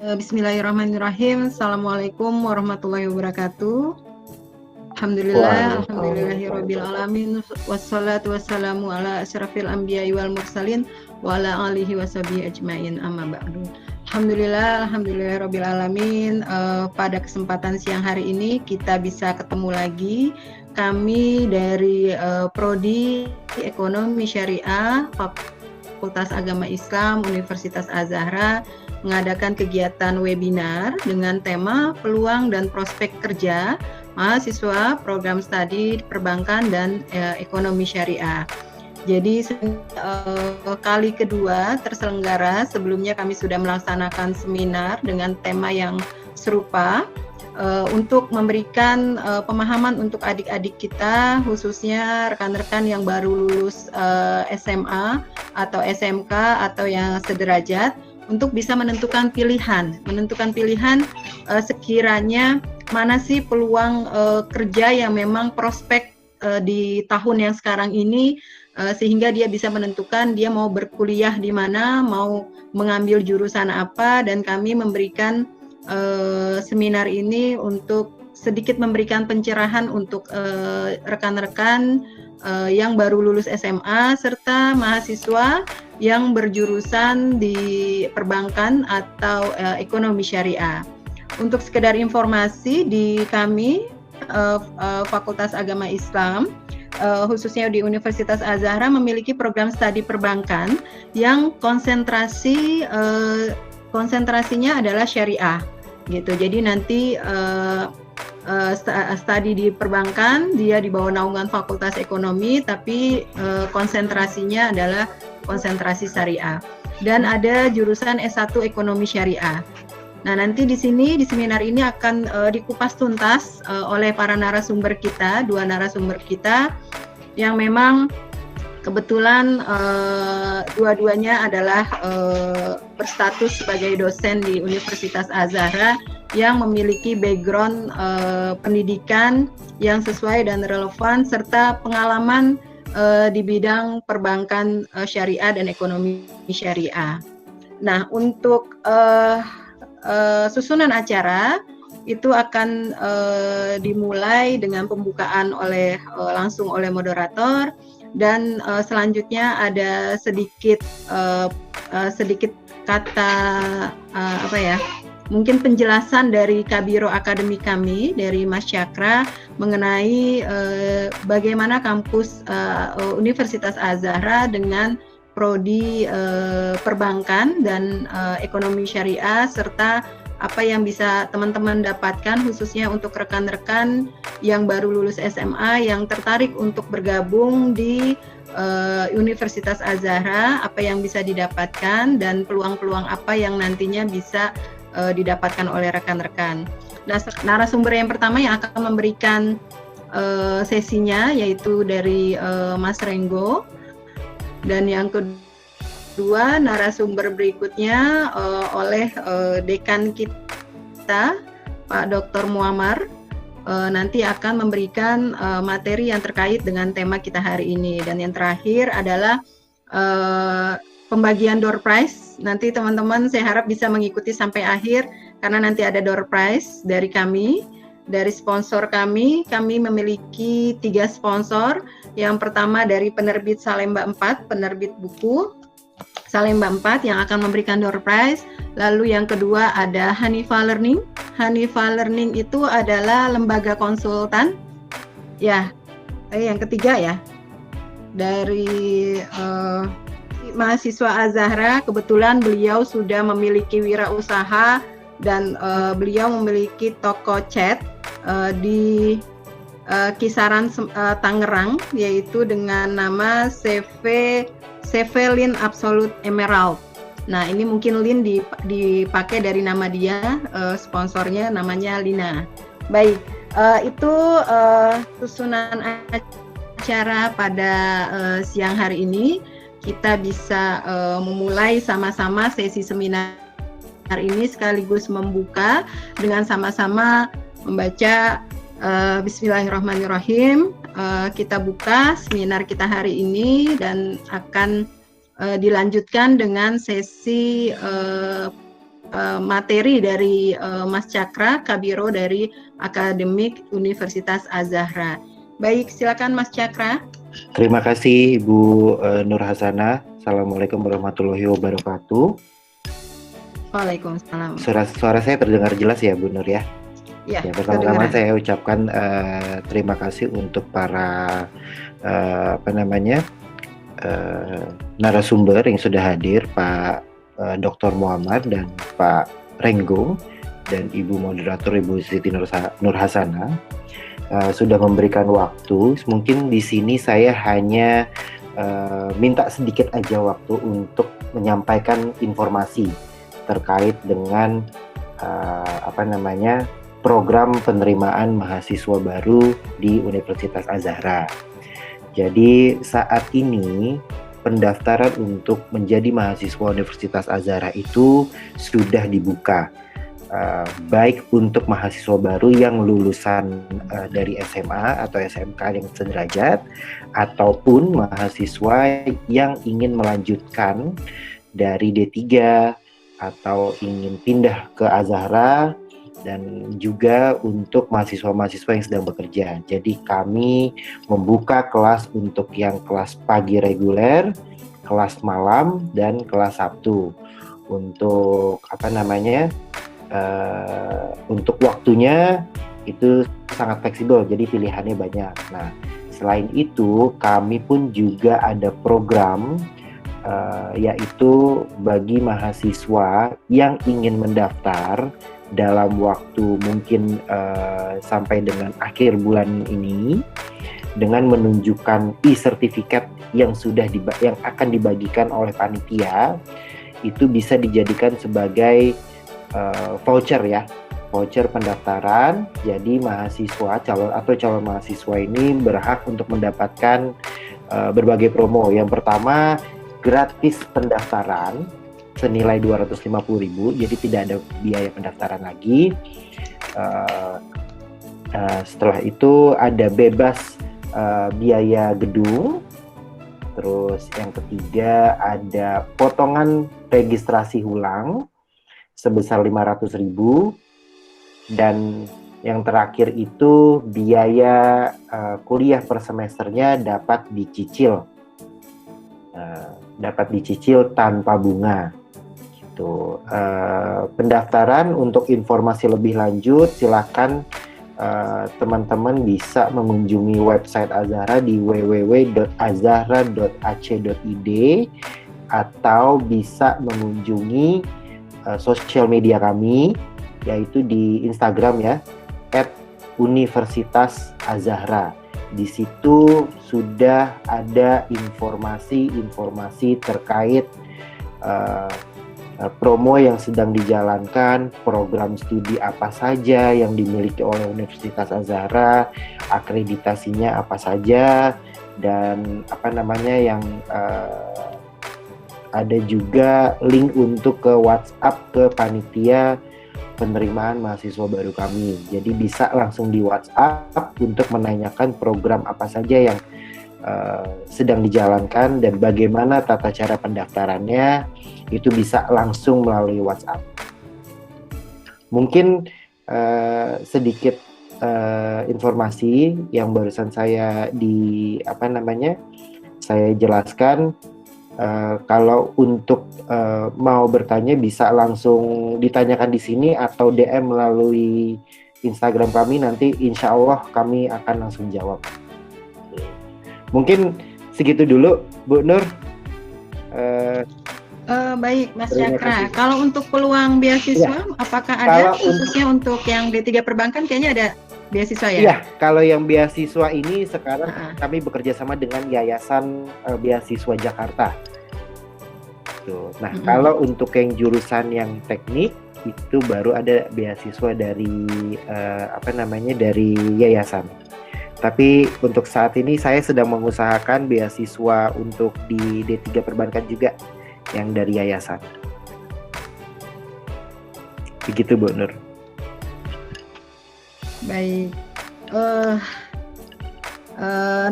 Bismillahirrahmanirrahim. Assalamualaikum warahmatullahi wabarakatuh. Alhamdulillah, alhamdulillahirabbil alamin. Wassalatu wassalamu ala asyrafil anbiya'i wal mursalin wa ala alihi washabihi ajmain. Amma ba'du. Alhamdulillah, alhamdulillahirabbil alamin. Pada kesempatan siang hari ini kita bisa ketemu lagi. Kami dari Prodi Ekonomi Syariah Fakultas Agama Islam Universitas Az-Zahra mengadakan kegiatan webinar dengan tema peluang dan prospek kerja mahasiswa program studi perbankan dan ekonomi syariah. Jadi kali kedua terselenggara. Sebelumnya kami sudah melaksanakan seminar dengan tema yang serupa untuk memberikan pemahaman untuk adik-adik kita, khususnya rekan-rekan yang baru lulus SMA atau SMK atau yang sederajat, untuk bisa menentukan pilihan sekiranya mana sih peluang kerja yang memang prospek di tahun yang sekarang ini, sehingga dia bisa menentukan dia mau berkuliah di mana, mau mengambil jurusan apa. Dan kami memberikan seminar ini untuk sedikit memberikan pencerahan untuk rekan-rekan yang baru lulus SMA serta mahasiswa yang berjurusan di perbankan atau ekonomi syariah. Untuk sekedar informasi, di kami Fakultas Agama Islam khususnya di Universitas Az-Zahra memiliki program studi perbankan yang konsentrasinya adalah syariah gitu. Jadi nanti studi di perbankan dia di bawah naungan Fakultas Ekonomi, tapi konsentrasinya adalah konsentrasi syariah. Dan ada jurusan S1 Ekonomi Syariah. Nah, nanti di sini di seminar ini akan dikupas tuntas oleh para narasumber kita, dua narasumber kita yang memang kebetulan dua-duanya adalah berstatus sebagai dosen di Universitas Az-Zahra yang memiliki background pendidikan yang sesuai dan relevan serta pengalaman di bidang perbankan syariah dan ekonomi syariah. Nah, untuk susunan acara itu akan dimulai dengan pembukaan langsung oleh moderator, dan selanjutnya ada sedikit kata mungkin penjelasan dari Kabiro Akademi kami, dari Mas Cakra, mengenai bagaimana kampus Universitas Az-Zahra dengan prodi perbankan dan ekonomi syariah, serta apa yang bisa teman-teman dapatkan khususnya untuk rekan-rekan yang baru lulus SMA yang tertarik untuk bergabung di Universitas Az-Zahra, apa yang bisa didapatkan dan peluang-peluang apa yang nantinya bisa didapatkan oleh rekan-rekan. Nah, narasumber yang pertama yang akan memberikan sesinya yaitu dari Mas Renggo, dan yang kedua narasumber berikutnya oleh dekan kita Pak Dr. Muammar, nanti akan memberikan materi yang terkait dengan tema kita hari ini. Dan yang terakhir adalah pembagian door prize. Nanti teman-teman saya harap bisa mengikuti sampai akhir, karena nanti ada door prize dari kami, dari sponsor kami. Kami memiliki 3 sponsor. Yang pertama dari penerbit Salemba 4, penerbit buku Salemba 4 yang akan memberikan door prize. Lalu yang kedua ada Hanifa Learning. Hanifa Learning itu adalah lembaga konsultan. Ya, yang ketiga ya, dari mahasiswa Az-Zahra. Kebetulan beliau sudah memiliki wirausaha dan beliau memiliki toko cat di kisaran Tangerang, yaitu dengan nama CV Lin Absolute Emerald. Nah, ini mungkin Lin dipakai dari nama dia, sponsornya namanya Lina. Baik, itu susunan acara pada siang hari ini. Kita bisa memulai sama-sama sesi seminar ini sekaligus membuka dengan sama-sama membaca Bismillahirrahmanirrahim. Kita buka seminar kita hari ini dan akan dilanjutkan dengan sesi materi dari Mas Cakra, Kabiro dari Akademik Universitas Az-Zahra. Baik, silakan Mas Cakra. Terima kasih Ibu Nur Hasanah. Assalamualaikum warahmatullahi wabarakatuh. Waalaikumsalam. Suara saya terdengar jelas ya Bu Nur ya? Ya, pertama-tama saya ucapkan terima kasih untuk para narasumber yang sudah hadir, Pak Dr. Muhammad dan Pak Renggo dan Ibu Moderator Ibu Siti Nur Hasanah sudah memberikan waktu. Mungkin di sini saya hanya minta sedikit aja waktu untuk menyampaikan informasi terkait dengan program penerimaan mahasiswa baru di Universitas Az-Zahra. Jadi saat ini pendaftaran untuk menjadi mahasiswa Universitas Az-Zahra itu sudah dibuka, baik untuk mahasiswa baru yang lulusan dari SMA atau SMK yang sederajat, ataupun mahasiswa yang ingin melanjutkan dari D3 atau ingin pindah ke Az-Zahra, dan juga untuk mahasiswa-mahasiswa yang sedang bekerja. Jadi kami membuka kelas untuk yang kelas pagi reguler, kelas malam, dan kelas Sabtu. Untuk untuk waktunya itu sangat fleksibel, jadi pilihannya banyak. Nah, selain itu kami pun juga ada program yaitu bagi mahasiswa yang ingin mendaftar dalam waktu mungkin sampai dengan akhir bulan ini dengan menunjukkan e-sertifikat yang yang akan dibagikan oleh panitia, itu bisa dijadikan sebagai voucher ya, voucher pendaftaran. Jadi mahasiswa calon mahasiswa ini berhak untuk mendapatkan berbagai promo. Yang pertama, gratis pendaftaran senilai 250.000, jadi tidak ada biaya pendaftaran lagi. Setelah itu ada bebas biaya gedung. Terus yang ketiga ada potongan registrasi ulang sebesar 500.000, dan yang terakhir itu biaya kuliah per semesternya dapat dicicil tanpa bunga. Pendaftaran untuk informasi lebih lanjut silakan teman-teman bisa mengunjungi website Az-Zahra di www.azahra.ac.id atau bisa mengunjungi sosial media kami, yaitu di Instagram ya, @Universitas Az-Zahra. Di situ sudah ada informasi terkait promo yang sedang dijalankan, program studi apa saja yang dimiliki oleh Universitas Az-Zahra, akreditasinya apa saja, dan yang ada juga link untuk ke WhatsApp ke panitia penerimaan mahasiswa baru kami. Jadi bisa langsung di WhatsApp untuk menanyakan program apa saja yang sedang dijalankan dan bagaimana tata cara pendaftarannya, itu bisa langsung melalui WhatsApp. Mungkin sedikit informasi yang barusan saya saya jelaskan. Kalau untuk mau bertanya bisa langsung ditanyakan di sini atau DM melalui Instagram kami, nanti insya Allah kami akan langsung jawab. Mungkin segitu dulu Bu Nur. Baik Mas Cakra, kalau untuk peluang beasiswa apakah ada khususnya untuk yang D3 perbankan, kayaknya ada beasiswa ya? Iya, kalau yang beasiswa ini sekarang kami bekerja sama dengan Yayasan Beasiswa Jakarta. Tuh. Nah, kalau untuk yang jurusan yang teknik itu baru ada beasiswa dari dari yayasan. Tapi untuk saat ini saya sedang mengusahakan beasiswa untuk di D3 perbankan juga yang dari yayasan. Begitu Bu Nur. Baik.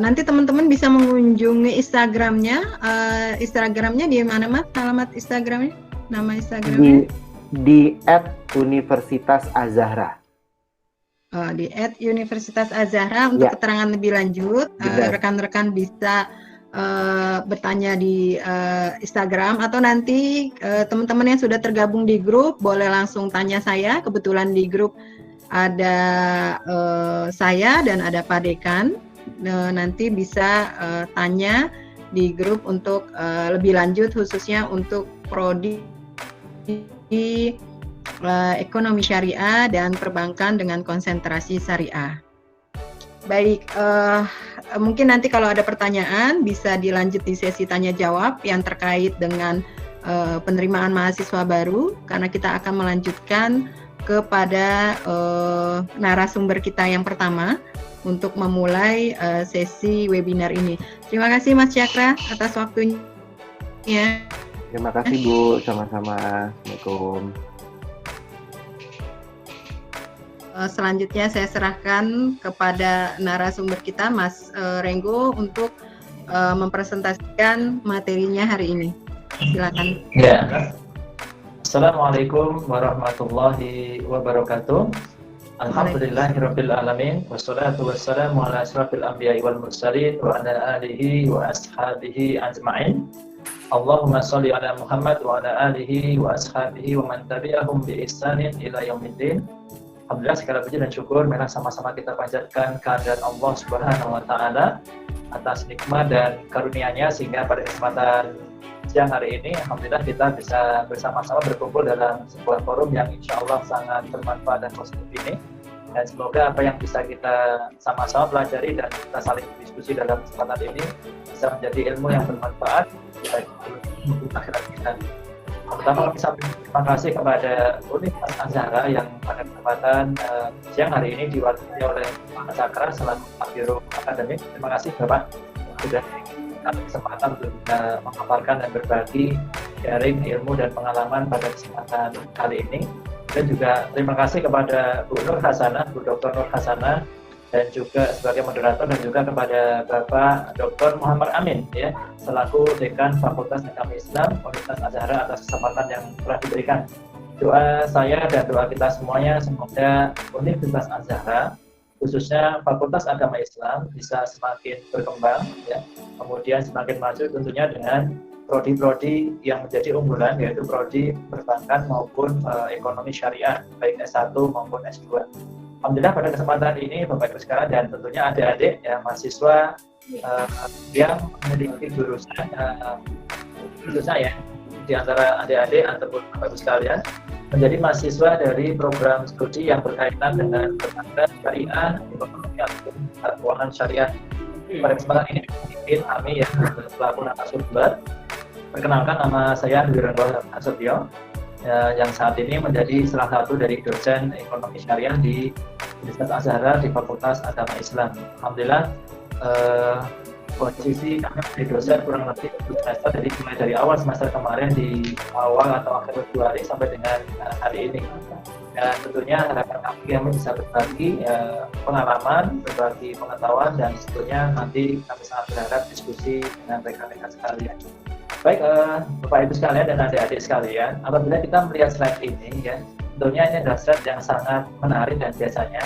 Nanti teman-teman bisa mengunjungi Instagramnya. Instagramnya di mana Mas? Alamat Instagramnya? Nama Instagramnya? di @Universitas Azahra. Di @Universitas Azahra untuk keterangan lebih lanjut, rekan-rekan bisa bertanya di Instagram, atau nanti teman-teman yang sudah tergabung di grup boleh langsung tanya saya. Kebetulan di grup ada saya dan ada Pak Dekan. Nanti bisa tanya di grup untuk lebih lanjut, khususnya untuk prodi ekonomi syariah dan perbankan dengan konsentrasi syariah. Baik, mungkin nanti kalau ada pertanyaan bisa dilanjut di sesi tanya jawab yang terkait dengan penerimaan mahasiswa baru, karena kita akan melanjutkan kepada narasumber kita yang pertama untuk memulai sesi webinar ini. Terima kasih Mas Cakra atas waktunya. Terima kasih Bu, sama-sama. Assalamualaikum. Selanjutnya saya serahkan kepada narasumber kita, Mas Renggo, untuk mempresentasikan materinya hari ini. Silakan. Ya. Assalamualaikum warahmatullahi wabarakatuh. Alhamdulillahirabbil alamin, wassalatu wassalamu ala asyrafil anbiya'i wal mursalin wa ala alihi wa ashabihi ajma'in. Allahumma shalli ala Muhammad wa ala alihi wa ashabihi wa man tabi'ahum bi ihsanin ila yaumiddin. Alhamdulillah, segala puji dan syukur memang sama-sama kita panjatkan kehadirat Allah Subhanahu wa taala atas nikmat dan karunia-Nya, sehingga pada kesempatan siang hari ini alhamdulillah kita bisa bersama-sama berkumpul dalam sebuah forum yang insya Allah sangat bermanfaat dan positif ini. Dan semoga apa yang bisa kita sama-sama pelajari dan kita saling diskusi dalam kesempatan ini bisa menjadi ilmu yang bermanfaat bagi akhirat kita. Pertama, kami sampaikan terima kasih kepada Universitas Azahra yang pada kesempatan siang hari ini diwakili oleh Pak Cakra selaku Pak Biro Akademik. Terima kasih Bapak sudah diberikan kesempatan untuk bisa memaparkan dan berbagi sharing ilmu dan pengalaman pada kesempatan kali ini. Dan juga terima kasih kepada Bu Nur Hasanah, Bu Dr. Nur Hasanah, dan juga sebagai moderator, dan juga kepada Bapak Dr. Muhammad Amin ya, selaku Dekan Fakultas Agama Islam Universitas Azahra atas kesempatan yang telah diberikan. Doa saya dan doa kita semuanya semoga Universitas Azahra, khususnya Fakultas Agama Islam, bisa semakin berkembang ya, kemudian semakin maju tentunya dengan prodi-prodi yang menjadi unggulan, yaitu prodi perbankan maupun ekonomi syariah, baik S1 maupun S2. Alhamdulillah pada kesempatan ini Bapak Ibu sekalian dan tentunya adik-adik ya, mahasiswa yang memiliki jurusan saya di antara adik-adik ataupun Bapak Ibu sekalian menjadi mahasiswa dari program studi yang berkaitan dengan perbankan syariah, ekonomi ataupun keuangan syariah. Pada kesempatan ini mungkin kami yang selaku narasumber, perkenalkan, nama saya Wiranto Nasution. Yang saat ini menjadi salah satu dari dosen ekonomi syariah di Universitas Azahra di Fakultas Agama Islam. Alhamdulillah posisi kami menjadi dosen kurang lebih 1 semester, jadi mulai dari awal semester kemarin di awal atau akhir Februari sampai dengan hari ini. Dan tentunya harapan kami bisa berbagi pengalaman, berbagi pengetahuan, dan tentunya nanti kami sangat berharap diskusi dengan rekan-rekan sekalian. Baik, Bapak Ibu sekalian dan adik-adik sekalian, apabila kita melihat slide ini ya, tentunya ini adalah slide yang sangat menarik dan biasanya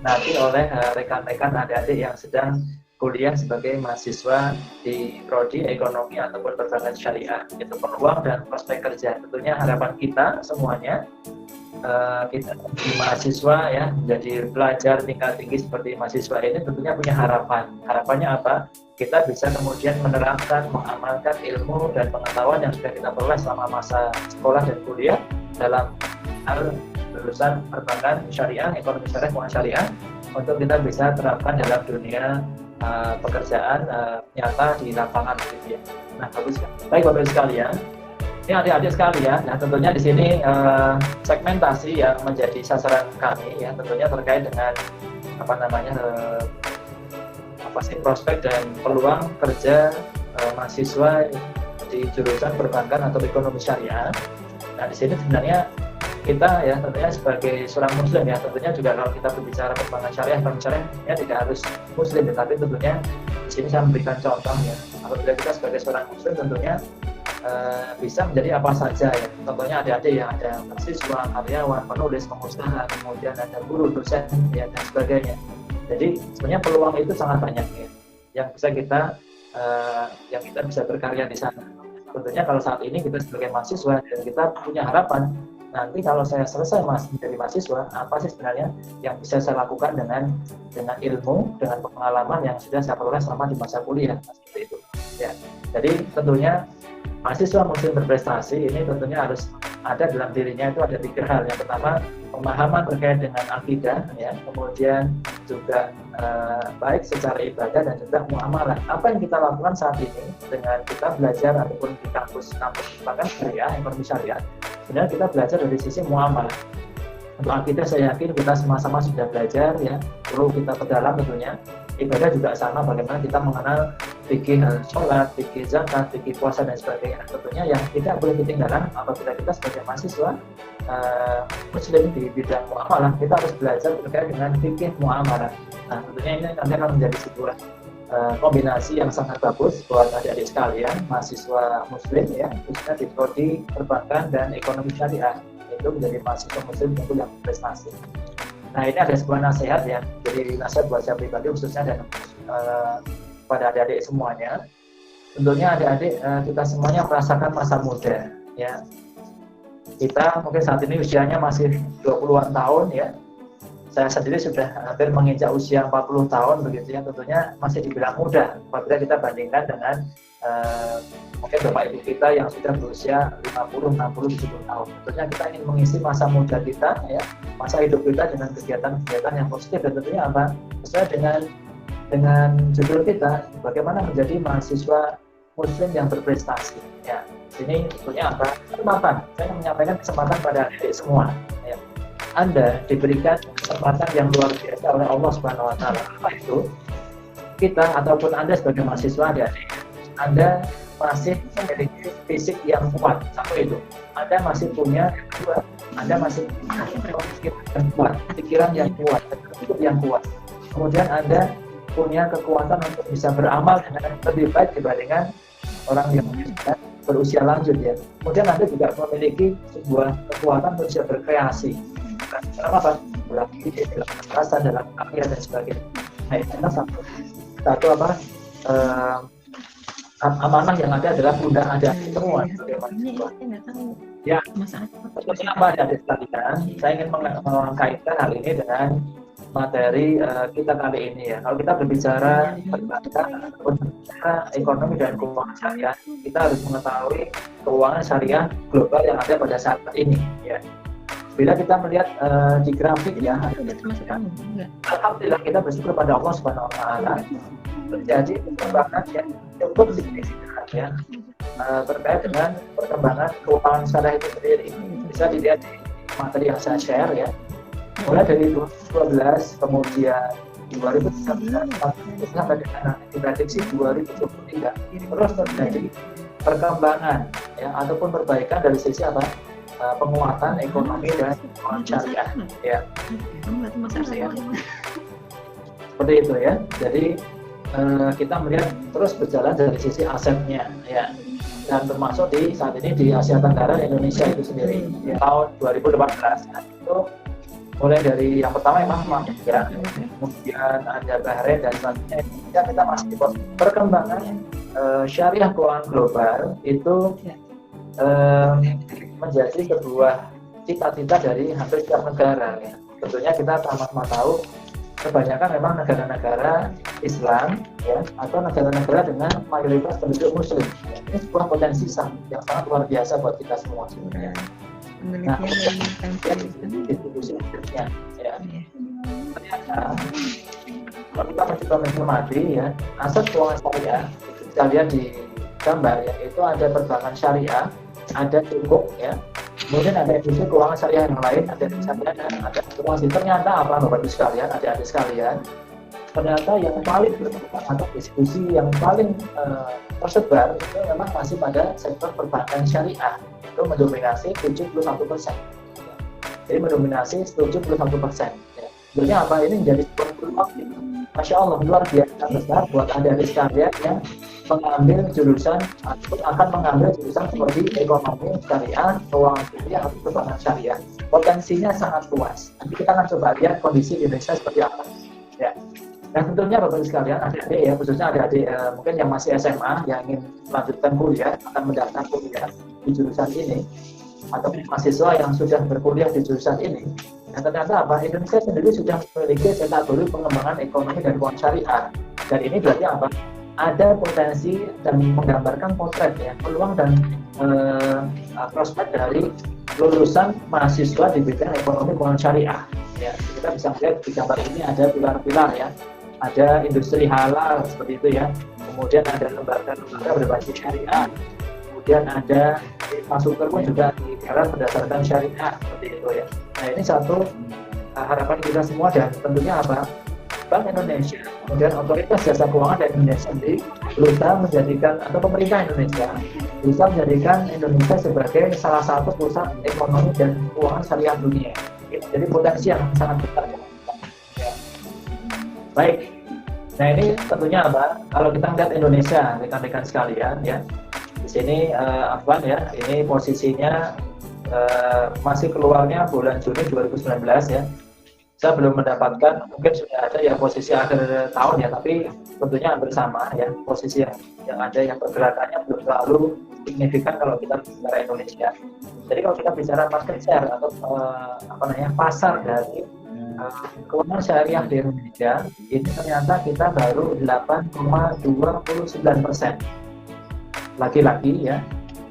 nanti oleh rekan-rekan adik-adik yang sedang kuliah sebagai mahasiswa di prodi ekonomi ataupun perbankan syariah. Itu peluang dan prospek kerja. Tentunya harapan kita semuanya, kita mahasiswa ya, menjadi pelajar tingkat tinggi seperti mahasiswa ini tentunya punya harapan. Harapannya apa? Kita bisa kemudian menerapkan, mengamalkan ilmu dan pengetahuan yang sudah kita peroleh selama masa sekolah dan kuliah dalam hal jurusan perbankan syariah, ekonomi syariah, keuangan syariah, untuk kita bisa terapkan dalam dunia pekerjaan nyata di lapangan gitu ya. Nah, bagus ya. Baik Bapak Ibu sekalian, ini adik-adik sekalian, nah tentunya di sini segmentasi yang menjadi sasaran kami ya, tentunya terkait dengan prospek dan peluang kerja mahasiswa di jurusan perbankan atau ekonomi syariah. Nah, di sini sebenarnya kita ya tentunya sebagai seorang muslim ya, tentunya juga kalau kita berbicara perbankan syariah, ekonomi syariah ya tidak harus muslim, tetapi tentunya di sini saya memberikan contoh ya, apabila kita sebagai seorang muslim tentunya bisa menjadi apa saja ya. Contohnya adik-adik yang ada mahasiswa, karyawan, penulis, pengusaha, kemudian ada guru, dosen ya dan sebagainya. Jadi sebenarnya peluang itu sangat banyak ya, yang bisa kita bisa berkarya di sana. Tentunya kalau saat ini kita sebagai mahasiswa dan kita punya harapan nanti kalau saya selesai menjadi mahasiswa, apa sih sebenarnya yang bisa saya lakukan dengan ilmu, dengan pengalaman yang sudah saya peroleh selama di masa kuliah, seperti itu. Ya, jadi tentunya mahasiswa muslim berprestasi ini tentunya harus ada dalam dirinya itu ada 3 hal. Yang pertama, pemahaman terkait dengan akidah, ya, kemudian juga baik secara ibadah dan juga muamalah. Apa yang kita lakukan saat ini dengan kita belajar ataupun di kampus bahkan syariah, ekonomi syariah, sebenarnya kita belajar dari sisi muamalah. Untuk akidah saya yakin kita sama-sama sudah belajar ya, perlu kita perdalam tentunya. Ibadah juga sama, bagaimana kita mengenal fikih sholat, fikih zakat, fikih puasa dan sebagainya. Tentunya yang tidak boleh ketinggalan apabila kita sebagai mahasiswa muslim di bidang muamalah, kita harus belajar terkait dengan fikih muamalah. Nah, tentunya ini nanti akan menjadi sebuah kombinasi yang sangat bagus buat adik-adik sekalian, mahasiswa muslim ya, khususnya di prodi perbankan dan ekonomi syariah. Itu menjadi mahasiswa muslim yang berprestasi. Nah, ini ada sebuah nasihat ya, jadi nasihat buat saya pribadi khususnya dan pada adik-adik semuanya. Tentunya adik-adik kita semuanya merasakan masa muda ya. Kita mungkin saat ini usianya masih 20-an tahun ya. Saya sendiri sudah hampir menginjak usia 40 tahun begitu ya. Tentunya masih dibilang muda apabila kita bandingkan dengan mungkin bapak ibu kita yang sudah berusia 50, 60, 70 tahun. Tentunya kita ingin mengisi masa muda kita ya, masa hidup kita dengan kegiatan-kegiatan yang positif dan tentunya apa? Sesuai dengan judul kita, bagaimana menjadi mahasiswa muslim yang berprestasi. Ya, ini tentunya apa? Kesempatan. Saya ingin menyampaikan kesempatan pada adik semua. Ya. Anda diberikan kesempatan yang luar biasa oleh Allah Subhanahu Wa Taala. Apa itu? Kita ataupun Anda sebagai mahasiswa adik-adik, Anda masih memiliki fisik yang kuat, satu itu. Anda masih punya kedua, Anda masih punya pikiran yang kuat, hidup yang kuat. Kemudian Anda punya kekuatan untuk bisa beramal dengan lebih baik dibandingkan orang yang sudah berusia lanjut ya. Kemudian Anda juga memiliki sebuah kekuatan untuk bisa berkreasi. Dalam apa? Dalam ide, dalam rasa, dalam karya dan sebagainya. Nah, itu satu apa? Amanah yang ada adalah pundak ada semua sebagai mahasiswa. Ya, kenapa ada sekalian? Saya ingin mengkaitkan hal ini dengan materi kita kali ini ya. Kalau kita berbicara perbankan ataupun berbicara ekonomi dan keuangan syariah, kita harus mengetahui keuangan syariah global yang ada pada saat ini ya. Bila kita melihat di grafik ya, alhamdulillah kita bersyukur pada Allah Subhanahu Wa Taala terjadi perkembangan yang cukup signifikan ya terkait dengan perkembangan keuangan syariah itu sendiri. Bisa dilihat di materi yang saya share ya. Mulai dari 2012, kemudian 2013 sampai dengan diprediksi 2023 terus terjadi perkembangan ya ataupun perbaikan dari sisi apa? Penguatan ekonomi dan keuangan syariah ya. Seperti itu ya. Jadi kita melihat terus berjalan dari sisi asetnya ya, dan termasuk di saat ini di Asia Tenggara Indonesia itu sendiri ya, tahun 2018 itu mulai dari yang pertama memang ya, kemudian ada Bahrain dan selanjutnya ya, kita masih di perkembangan syariah keuangan global itu menjadi sebuah cita-cita dari hampir setiap negara ya. Tentunya kita sama-sama tahu kebanyakan memang negara-negara Islam ya, atau negara-negara dengan mayoritas penduduk muslim. Ini sebuah potensi yang sangat luar biasa buat kita semua sebenarnya. Nah, distribusinya ya. Ternyata kalau kita mencoba mencermati ya, aset keuangan syariah itu kita lihat di gambar ya, itu ada perbankan syariah, ada cukup ya. Kemudian ada industri keuangan syariah yang lain, ada asuransi. Ternyata apa Bapak Ibu sekalian, adik-adik sekalian, ternyata yang paling berkembang atau distribusi yang paling tersebar itu memang masih pada sektor perbankan syariah. Itu mendominasi 71%. Jadi mendominasi 71%. Ya. Sebenarnya apa ini menjadi sebuah peluang, Masya Allah luar biasa besar buat adik-adik sekalian yang mengambil jurusan atau akan mengambil jurusan seperti ekonomi syariah, keuangan syariah, atau perbankan syariah. Potensinya sangat luas. Nanti kita akan coba lihat kondisi di Indonesia seperti apa. Ya. Dan tentunya Bapak Ibu sekalian, adik-adik ya, khususnya adik-adik mungkin yang masih SMA yang ingin melanjutkan kuliah, akan mendaftar kuliah di jurusan ini, atau mahasiswa yang sudah berkuliah di jurusan ini. Dan ternyata apa? Indonesia sendiri sudah memiliki kategori pengembangan ekonomi dan keuangan syariah. Dan ini berarti apa? Ada potensi dan menggambarkan potret ya, peluang dan prospek dari lulusan mahasiswa di bidang ekonomi keuangan syariah. Ya, kita bisa lihat di gambar ini ada pilar-pilar ya, ada industri halal seperti itu ya, kemudian ada lembaga-lembaga berbasis syariah, kemudian ada infrastruktur pun juga digarap berdasarkan syariah seperti itu ya. Nah ini satu harapan kita semua, dan tentunya apa? Bank Indonesia, kemudian Otoritas Jasa Keuangan dan Indonesia sendiri berusaha menjadikan, atau pemerintah Indonesia berusaha menjadikan Indonesia sebagai salah satu pusat ekonomi dan keuangan syariah dunia. Jadi potensi yang sangat besar. Ya. Baik. Nah ini tentunya apa? Kalau kita lihat Indonesia, rekan-rekan sekalian ya, di sini Afwan ya, ini posisinya masih keluarnya bulan Juni 2019 ya. Saya belum mendapatkan, mungkin sudah ada ya posisi akhir tahun ya, tapi tentunya hampir sama ya, posisi yang ada yang pergerakannya belum terlalu signifikan kalau kita bicara Indonesia. Jadi kalau kita bicara market share atau pasar dari keuangan syariah di Indonesia, ini ternyata kita baru 8,29%. Laki-laki ya.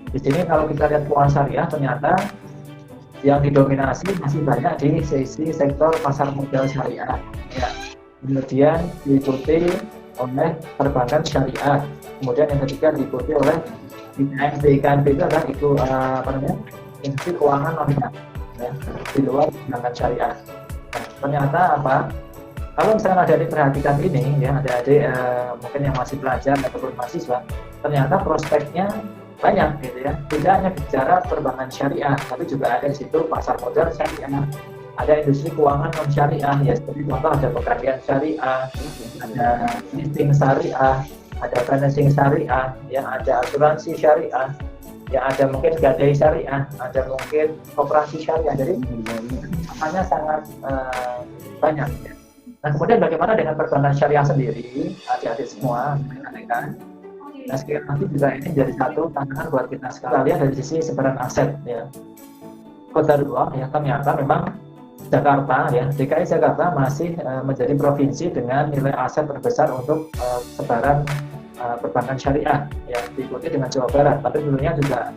Di sini kalau kita lihat keuangan syariah, ternyata yang didominasi masih banyak di sisi sektor pasar modal syariah ya. Kemudian diikuti oleh perbankan syariah, kemudian yang ketiga diikuti oleh IKNB itu adalah institusi keuangan nominal ya, di luar perbankan syariah. Nah, ternyata apa, kalau misalnya ada perhatikan ini ya, adik-adik mungkin yang masih belajar ataupun mahasiswa, ternyata prospeknya banyak gitu ya, tidak hanya bicara perbankan syariah, tapi juga ada di situ pasar modal syariah, ada industri keuangan non syariah ya, seperti contoh ada pegadaian syariah, ada leasing syariah, ada financing syariah, ya ada asuransi syariah, ya ada mungkin gadai syariah, ada mungkin koperasi syariah. Jadi makanya sangat banyak ya. Nah kemudian bagaimana dengan perbankan syariah sendiri, adik-adik semua, rekan-rekan? Nah, sekiranya nanti juga ini jadi satu tantangan buat kita sekalian dari sisi sebaran aset ya. Kota dua ya, ternyata memang Jakarta ya, DKI Jakarta masih menjadi provinsi dengan nilai aset terbesar untuk sebaran perbankan syariah ya, diikuti dengan Jawa Barat. Tapi dulunya juga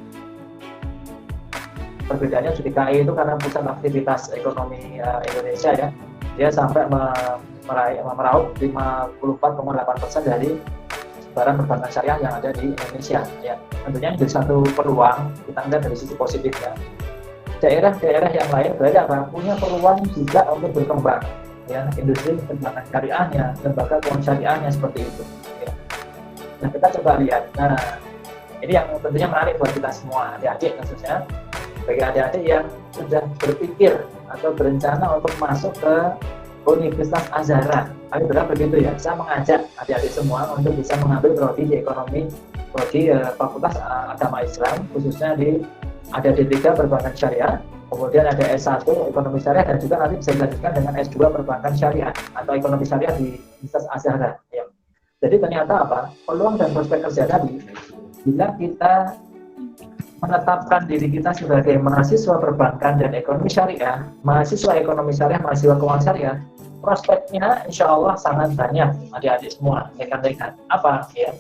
perbedaannya di DKI itu karena pusat aktivitas ekonomi Indonesia ya, dia sampai meraup 54,8% dari barang perbankan syariah yang ada di Indonesia ya. Tentunya jadi satu peluang kita lihat dari sisi positifnya. Daerah-daerah yang lain berarti apa? Punya peluang juga untuk berkembang ya, industri perbankan syariahnya, lembaga keuangan syariahnya seperti itu ya. Nah kita coba lihat. Nah ini yang tentunya menarik buat kita semua, adik-adik khususnya bagi adik-adik yang sudah berpikir atau berencana untuk masuk ke Universitas Azhara. Kami berharap begitu ya. Saya mengajak adik-adik semua untuk bisa mengambil prodi di ekonomi, prodi Fakultas Agama Islam, khususnya ada D3 Perbankan Syariah, kemudian ada S1 Ekonomi Syariah, dan juga nanti bisa dilanjutkan dengan S2 Perbankan Syariah atau Ekonomi Syariah di Universitas Azhara. Ya. Jadi ternyata apa? Peluang dan prospek kerja tadi, bila kita menetapkan diri kita sebagai mahasiswa perbankan dan ekonomi syariah, mahasiswa ekonomi syariah, mahasiswa keuangan syariah, prospeknya insya Allah sangat banyak adik-adik semua, rekan-rekan. Apa ya?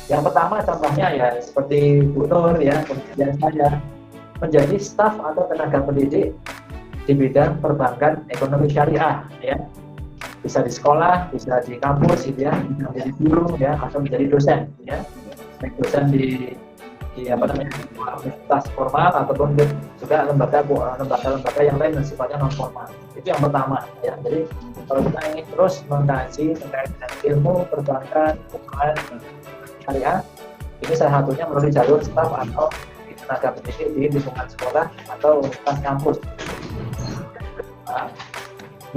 Yang pertama contohnya ya seperti Bu Nur ya, kemudian saya menjadi staf atau tenaga pendidik di bidang perbankan ekonomi syariah ya. Bisa di sekolah, bisa di kampus gitu ya, bisa menjadi guru ya, atau menjadi dosen ya. Baik dosen di universitas formal ataupun juga lembaga yang lain yang sifatnya non formal. Itu yang pertama ya. Jadi kalau kita ingin terus mengkaji terkait dengan ilmu perbankan keuangan syariah, ini salah satunya melalui jalur staf atau tenaga pendidik di lingkungan sekolah atau universitas kampus.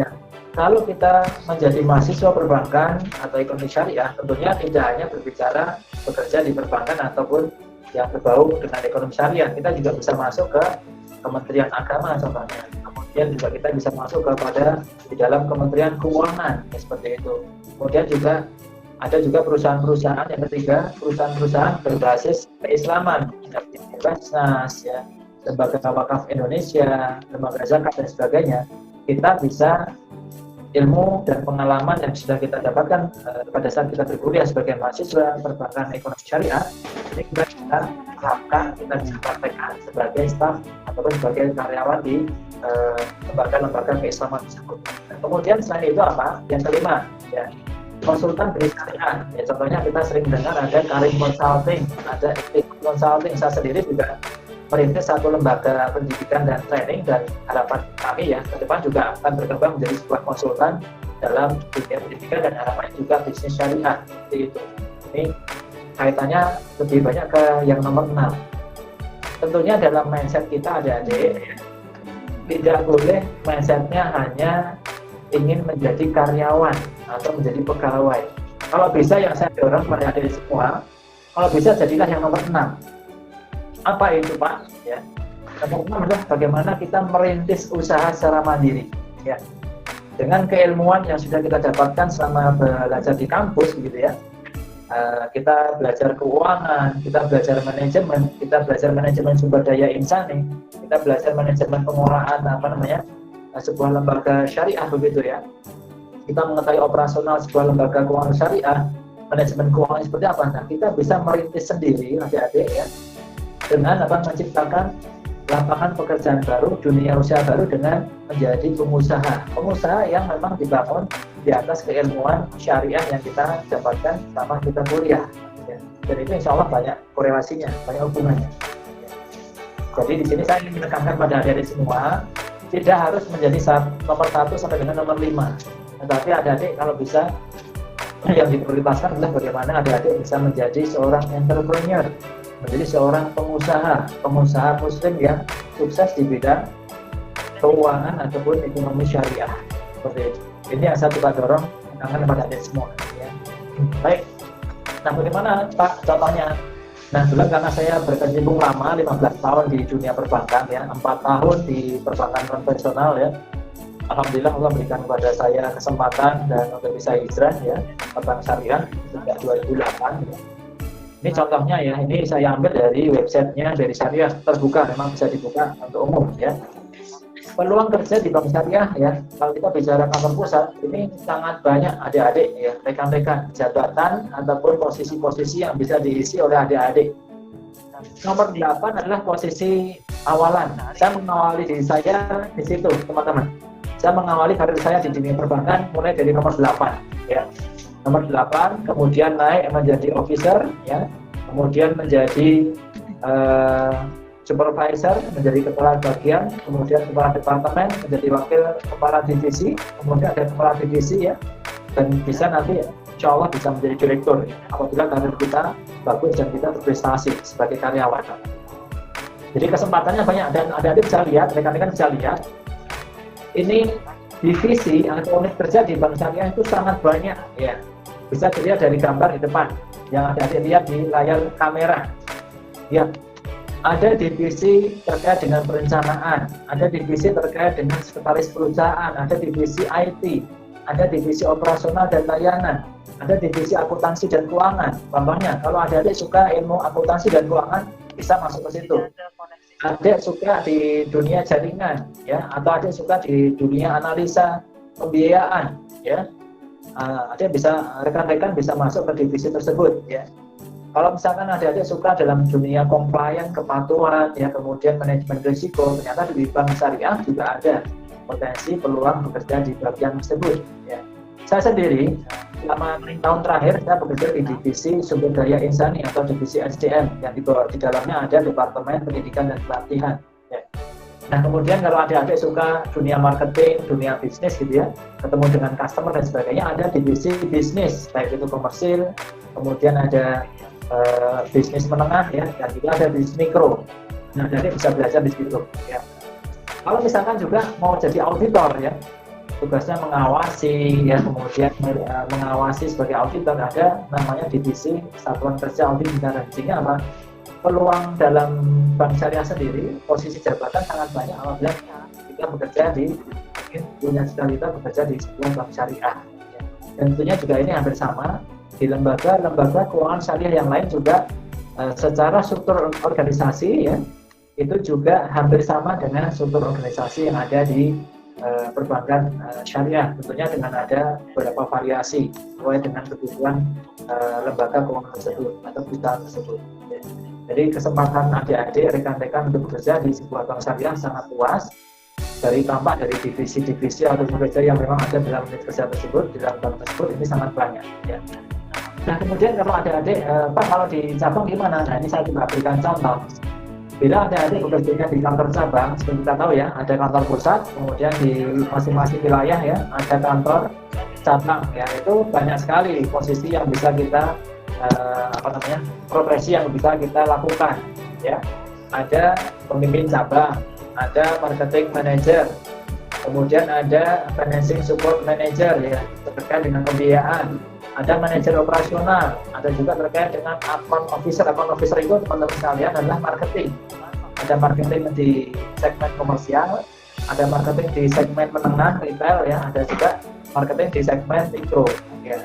Ya. kalau kita menjadi mahasiswa perbankan atau ekonomi syariah, tentunya tidak hanya berbicara bekerja di perbankan ataupun yang berbau dengan ekonomi syariah, kita juga bisa masuk ke Kementerian Agama contohnya. Kemudian juga kita bisa masuk kepada di dalam Kementerian Keuangan, ya, seperti itu. Kemudian juga ada juga perusahaan-perusahaan yang ketiga, perusahaan-perusahaan berbasis keislaman, seperti Basnas, ya, Lembaga Wakaf Indonesia, Lembaga Zakat dan sebagainya. Kita bisa ilmu dan pengalaman yang sudah kita dapatkan pada saat kita berkuliah sebagai mahasiswa perbankan ekonomi syariah, ini kita terapkan, kita bisa praktekkan sebagai staf ataupun sebagai karyawan di lembaga-lembaga keislaman tersebut. Dan kemudian selain itu apa? Yang kelima, ya, konsultan bersyariah. Ya, contohnya kita sering dengar ada Karim Consulting, ada Etik Consulting. Saya sendiri juga merintis satu lembaga pendidikan dan training, dan harapan kami ya ke depan juga akan berkembang menjadi sebuah konsultan dalam dunia pendidikan dan harapannya juga bisnis syariah seperti itu. Ini kaitannya lebih banyak ke yang nomor 6. Tentunya dalam mindset kita adik-adik ya, tidak boleh mindsetnya hanya ingin menjadi karyawan atau menjadi pegawai. Kalau bisa yang saya dorong pada adik semua, kalau bisa jadilah yang nomor 6. Apa itu Pak? Ya. Yang pertama adalah bagaimana kita merintis usaha secara mandiri. Ya. Dengan keilmuan yang sudah kita dapatkan selama belajar di kampus, gitu ya. Kita belajar keuangan, kita belajar manajemen, kita belajar manajemen sumber daya insani, kita belajar manajemen pengolahan sebuah lembaga syariah, begitu ya. Kita mengetahui operasional sebuah lembaga keuangan syariah, manajemen keuangan seperti apa. Nah, kita bisa merintis sendiri adik-adik ya, dengan menciptakan lapangan pekerjaan baru, dunia usaha baru dengan menjadi pengusaha yang memang dibangun di atas keilmuan syariah yang kita dapatkan selama kita kuliah. Ya. Dan itu insya Allah banyak korelasinya, banyak hubungannya. Ya. Jadi di sini saya ingin menekankan pada adik-adik semua, tidak harus menjadi nomor 1 sampai dengan nomor 5. Tetapi adik-adik kalau bisa, yang diprioritaskan adalah bagaimana adik-adik bisa menjadi seorang entrepreneur, menjadi seorang pengusaha muslim yang sukses di bidang keuangan ataupun ekonomi syariah. Seperti itu. Ini yang saya coba dorong kepada adik semua. Ya. Baik. Nah, bagaimana Pak contohnya? Nah, dulu karena saya berkecimpung lama, 15 tahun di dunia perbankan ya, 4 tahun di perbankan konvensional ya. Alhamdulillah Allah berikan kepada saya kesempatan dan untuk bisa hijrah ya, perbankan syariah sejak 2008 ya. Ini contohnya ya, ini saya ambil dari websitenya dari syariah, terbuka, memang bisa dibuka untuk umum ya. Peluang kerja di bank syariah ya, kalau kita bicara kantor pusat, ini sangat banyak adik-adik ya, rekan-rekan, jabatan ataupun posisi-posisi yang bisa diisi oleh adik-adik. Nomor 8 adalah posisi awalan. Saya mengawali diri saya di situ, teman-teman. Saya mengawali karir saya di dunia perbankan mulai dari nomor 8 ya. Nomor 8, kemudian naik menjadi officer ya, kemudian menjadi supervisor, menjadi kepala bagian, kemudian kepala departemen, menjadi wakil kepala divisi, kemudian ada kepala divisi ya, dan bisa nanti ya, insya Allah bisa menjadi direktur ya, apabila karir kita bagus dan kita berprestasi sebagai karyawan. Jadi kesempatannya banyak dan adik-adik bisa lihat, rekan-rekan bisa lihat, ini divisi atau unit kerja di bank syariah itu sangat banyak ya. Bisa dilihat dari gambar di depan yang adik-adik lihat di layar kamera ya. Ada divisi terkait dengan perencanaan, ada divisi terkait dengan sekretaris perusahaan, ada divisi IT, ada divisi operasional dan layanan, ada divisi akuntansi dan keuangan. Contohnya, kalau adik-adik suka ilmu akuntansi dan keuangan, bisa masuk ke situ. Adik suka di dunia jaringan, ya, atau adik suka di dunia analisa pembiayaan, ya, adik bisa, rekan-rekan bisa masuk ke divisi tersebut, ya. Kalau misalkan adik-adik suka dalam dunia compliance, kepatuhan, ya, kemudian manajemen risiko, ternyata di bank syariah juga ada potensi peluang bekerja di bagian tersebut. Ya. Saya sendiri selama 6 tahun terakhir saya bekerja di divisi sumber daya insani atau divisi SDM yang di dalamnya ada departemen pendidikan dan pelatihan. Ya. Nah, kemudian kalau adik-adik suka dunia marketing, dunia bisnis gitu ya, ketemu dengan customer dan sebagainya, ada divisi bisnis, baik itu komersil, kemudian ada bisnis menengah ya, dan juga ada bisnis mikro. Nah, jadi bisa belajar di situ ya. Kalau misalkan juga mau jadi auditor ya, tugasnya mengawasi ya, kemudian mengawasi sebagai auditor. Ada namanya divisi satuan kerja audit bina ranjingnya apa, peluang dalam bank syariah sendiri, posisi jabatan sangat banyak apabila kita bekerja di, punya cita-cita bekerja di sebuah bank syariah ya. Dan tentunya juga ini hampir sama di lembaga keuangan syariah yang lain juga secara struktur organisasi ya, itu juga hampir sama dengan struktur organisasi yang ada di perbankan syariah, tentunya dengan ada beberapa variasi sesuai dengan kebutuhan lembaga keuangan tersebut atau perusahaan tersebut. Jadi kesempatan adik-adik, rekan-rekan untuk bekerja di sebuah bank syariah sangat luas, dari tampak dari divisi-divisi atau kerja yang memang ada dalam unit kerja tersebut, di dalam bank tersebut ini sangat banyak. Ya. Nah kemudian kalau adik-adik, Pak kalau di cabang gimana? Nah ini saya juga berikan contoh. Bila adik-adik bekerja di kantor cabang, seperti kita tahu ya, ada kantor pusat, kemudian di masing-masing wilayah ya, ada kantor cabang ya, itu banyak sekali posisi yang bisa kita profesi yang bisa kita lakukan ya. Ada pemimpin cabang, ada marketing manager, kemudian ada financing support manager ya, terkait dengan pembiayaan, ada manajer operasional, ada juga terkait dengan account officer. Account officer itu teman-teman sekalian adalah marketing. Ada marketing di segmen komersial, ada marketing di segmen menengah retail ya, ada juga marketing di segmen mikro ya.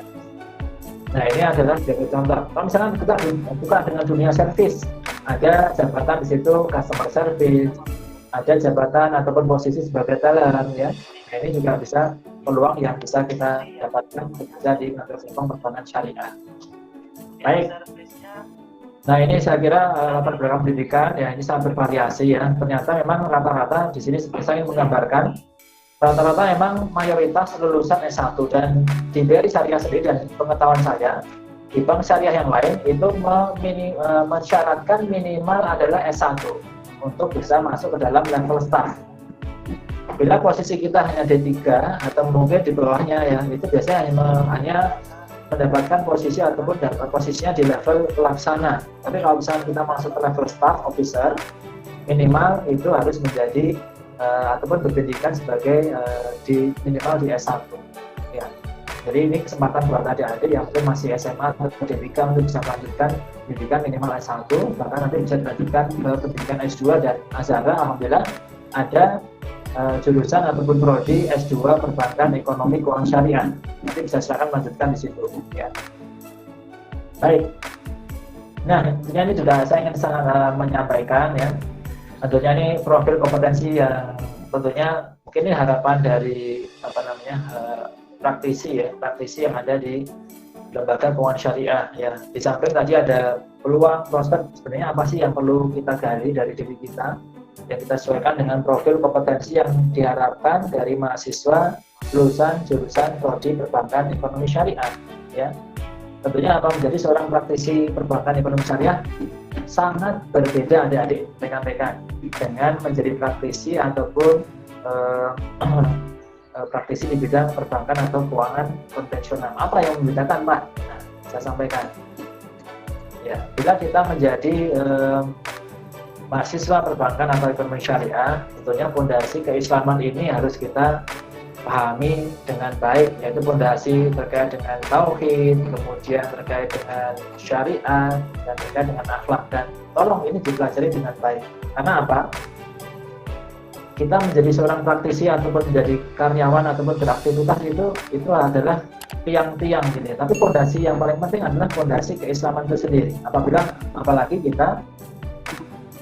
Nah ini adalah sebagai contoh. Kalau misalnya kita buka dengan dunia service, ada jabatan di situ customer service, ada jabatan ataupun posisi sebagai teller ya. Nah, ini juga bisa peluang yang bisa kita dapatkan bekerja di kantor cabang perbankan syariah. Baik. Nah ini saya kira latar belakang pendidikan ya, ini sangat bervariasi ya. Ternyata memang rata-rata di sini saya ingin menggambarkan rata-rata memang mayoritas lulusan S1, dan di BRI Syariah sendiri dan pengetahuan saya di bank syariah yang lain itu mensyaratkan minimal adalah S1 untuk bisa masuk ke dalam level staff. Bila posisi kita hanya D3 atau mungkin di bawahnya ya, itu biasanya hanya mendapatkan posisi ataupun dapat posisinya di level pelaksana. Tapi kalau misalnya kita masuk ke level staff officer, minimal itu harus menjadi ataupun berpendidikan sebagai minimal di S1 ya. Jadi ini kesempatan buat adik-adik yang mungkin masih SMA atau D3 untuk bisa melanjutkan pendidikan minimal S1, bahkan nanti bisa dilanjutkan ke pendidikan S2 dan Azhara. Alhamdulillah ada jurusan ataupun prodi S2 perbankan ekonomi keuangan syariah, nanti bisa silakan melanjutkan di situ ya. Baik, nah tentunya ini juga saya ingin menyampaikan ya, tentunya ini profil kompetensi yang tentunya mungkin ini harapan dari praktisi yang ada di lembaga keuangan syariah ya. Di samping tadi ada peluang prospek, sebenarnya apa sih yang perlu kita gali dari diri kita yang kita sesuaikan dengan profil kompetensi yang diharapkan dari mahasiswa lulusan jurusan prodi perbankan ekonomi syariah ya. Tentunya apa menjadi seorang praktisi perbankan ekonomi syariah sangat berbeda adik-adik rekan-rekan dengan menjadi praktisi ataupun praktisi di bidang perbankan atau keuangan konvensional. Apa yang membedakan Pak? Nah, saya sampaikan ya, bila kita menjadi mahasiswa perbankan atau ekonomi syariah, tentunya fondasi keislaman ini harus kita pahami dengan baik, yaitu fondasi terkait dengan tauhid, kemudian terkait dengan syariat, dan terkait dengan akhlak. Dan tolong ini dipelajari dengan baik. Karena apa? Kita menjadi seorang praktisi ataupun menjadi karyawan ataupun beraktivitas itu adalah tiang-tiang gitu. Tapi fondasi yang paling penting adalah fondasi keislaman itu sendiri. Apalagi kita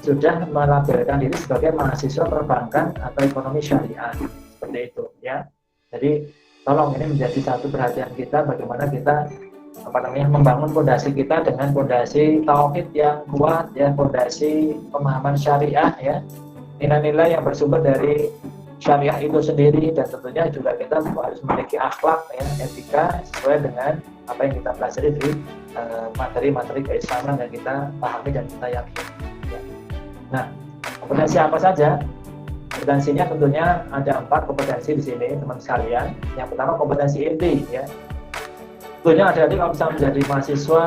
sudah melabelkan diri sebagai mahasiswa perbankan atau ekonomi syariah, seperti itu ya. Jadi tolong ini menjadi satu perhatian kita, bagaimana kita membangun fondasi kita dengan fondasi tauhid yang kuat ya, fondasi pemahaman syariah ya, nilai-nilai yang bersumber dari syariah itu sendiri, dan tentunya juga kita harus memiliki akhlak ya, etika sesuai dengan apa yang kita pelajari di materi-materi keislaman yang kita pahami dan kita yakini. Nah, kompetensi apa saja? Kompetensinya tentunya ada 4 kompetensi di sini, teman sekalian. Yang pertama kompetensi inti, ya. Tentunya adik-adik kalau bisa menjadi mahasiswa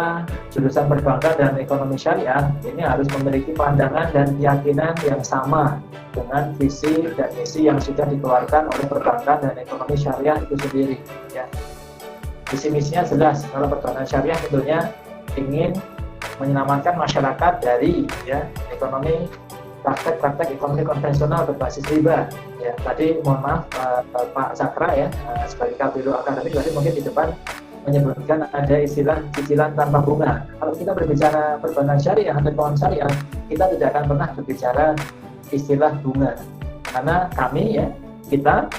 jurusan perbankan dan ekonomi syariah, ini harus memiliki pandangan dan keyakinan yang sama dengan visi dan misi yang sudah dikeluarkan oleh perbankan dan ekonomi syariah itu sendiri. Ya. Visi misinya jelas. Kalau perbankan syariah tentunya ingin menyelamatkan masyarakat dari ekonomi praktek ekonomi konvensional berbasis riba. Ya, tadi mohon maaf Pak Sakra ya sebagai kabiro akademik tadi mungkin di depan menyebutkan ada istilah cicilan tanpa bunga. Kalau kita berbicara perbankan syariah atau keuangan syariah, kita tidak akan pernah berbicara istilah bunga. Karena kami kita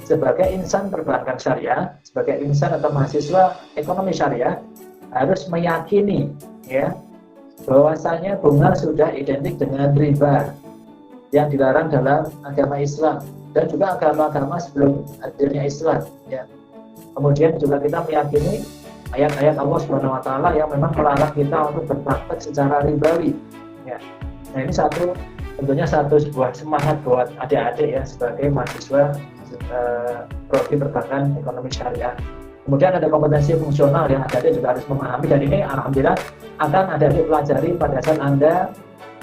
sebagai insan perbankan syariah, sebagai insan atau mahasiswa ekonomi syariah harus meyakini bahwasanya bunga sudah identik dengan riba yang dilarang dalam agama Islam dan juga agama-agama sebelum hadirnya Islam. Ya. Kemudian juga kita meyakini ayat-ayat Allah Subhanahu Wa Taala yang memang melarang kita untuk berpraktek secara ribawi. Ya. Nah ini tentunya sebuah semangat buat adik-adik ya sebagai mahasiswa prodi perbankan ekonomi syariah. Kemudian ada kompetensi fungsional yang adik-adik juga harus memahami, dan ini alhamdulillah akan adik-adik pelajari pada saat Anda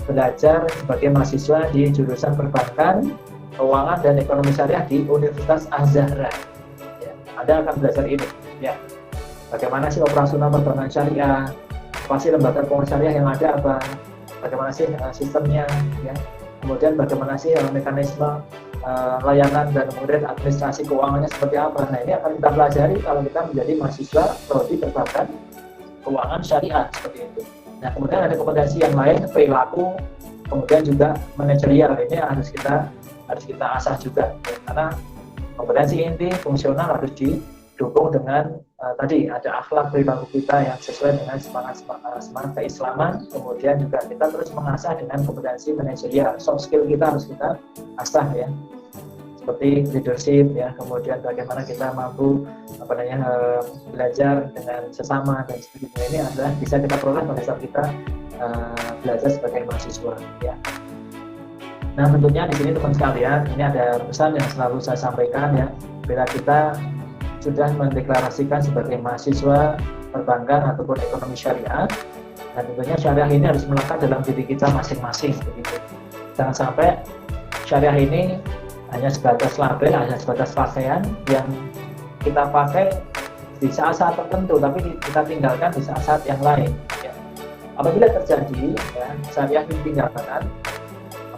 belajar sebagai mahasiswa di jurusan perbankan, keuangan dan ekonomi syariah di Universitas Az-Zahra. Ya, Anda akan belajar ini. Ya, bagaimana sih operasional perbankan syariah? Apa sih lembaga keuangan syariah yang ada apa? Bagaimana sih sistemnya? Ya. Kemudian bagaimana sih mekanisme layanan dan kemudian administrasi keuangannya seperti apa. Nah ini akan kita pelajari kalau kita menjadi mahasiswa prodi perbankan keuangan syariah seperti itu. Nah kemudian ada kompetensi yang lain, perilaku, kemudian juga manajerial, ini harus kita asah juga ya. Karena kompetensi inti fungsional harus didukung dengan tadi ada akhlak perilaku kita yang sesuai dengan semangat keislaman. Kemudian juga kita terus mengasah dengan kompetensi manajerial, soft skill kita harus kita asah ya, seperti leadership ya, kemudian bagaimana kita mampu belajar dengan sesama dan sebagainya. Ini adalah bisa kita peroleh pada saat kita belajar sebagai mahasiswa ya. Nah tentunya di sini teman sekalian, ini ada pesan yang selalu saya sampaikan ya, bila kita sudah mendeklarasikan sebagai mahasiswa perbankan ataupun ekonomi syariah, dan tentunya syariah ini harus melekat dalam diri kita masing-masing begitu. Jangan sampai syariah ini hanya sebatas label, hanya sebatas pakaian yang kita pakai di saat-saat tertentu, tapi kita tinggalkan di saat-saat yang lain. Ya. Apabila terjadi syariah ditinggalkan,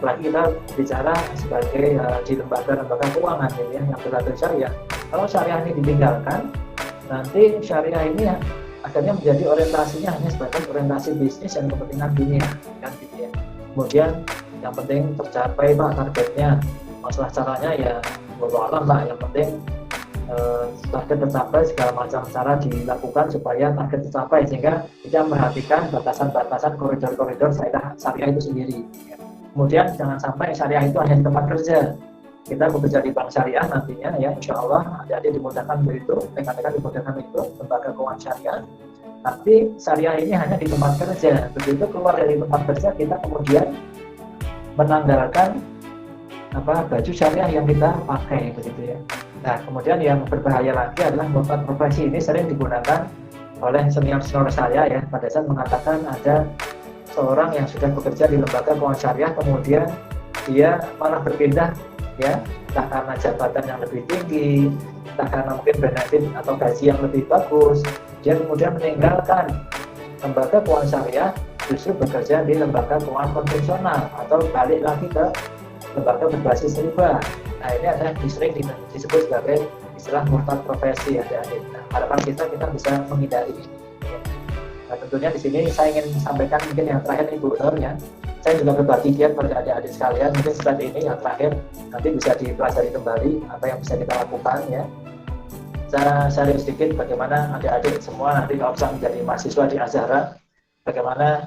apalagi kita bicara sebagai di lembaga keuangan yang berlatar syariah. Kalau syariah ini ditinggalkan, nanti syariah ini akhirnya menjadi orientasinya hanya sebatas orientasi bisnis dan kepentingan dunia, kan gitu ya. Kemudian yang penting tercapai Pak targetnya, masalah caranya ya wallahu alam Pak, yang penting target tercapai, segala macam cara dilakukan supaya target tercapai, sehingga kita memperhatikan batasan-batasan koridor-koridor syariah itu sendiri. Kemudian jangan sampai syariah itu hanya di tempat kerja. Kita bekerja di bank syariah nantinya ya, insya Allah adik-adik dimudahkan begitu, rekan-rekan dimudahkan itu lembaga keuangan syariah. Tapi syariah ini hanya di tempat kerja. Begitu keluar dari tempat kerja, kita kemudian menanggalkan baju syariah yang kita pakai begitu ya. Nah kemudian yang berbahaya lagi adalah profesi ini sering digunakan oleh senior-senior saya ya, pada saat mengatakan ada seorang yang sudah bekerja di lembaga keuangan syariah, kemudian dia malah berpindah ya, entah karena jabatan yang lebih tinggi, entah karena mungkin benefit atau gaji yang lebih bagus, dia kemudian meninggalkan lembaga keuangan syariah, justru bekerja di lembaga keuangan konvensional atau balik lagi ke lembaga berbasis riba. Nah ini adalah sering disebut sebagai istilah murtad profesi adik-adik. Nah, harapan kita bisa menghindari ini. Nah tentunya di sini saya ingin sampaikan mungkin yang terakhir Ibu Nur ya. Saya juga berbagi giat pada adik-adik sekalian, mungkin seperti ini yang terakhir nanti bisa dipelajari kembali apa yang bisa kita lakukan ya. Saya share sedikit bagaimana adik-adik semua nanti kalau bisa menjadi mahasiswa di Az-Zahra, bagaimana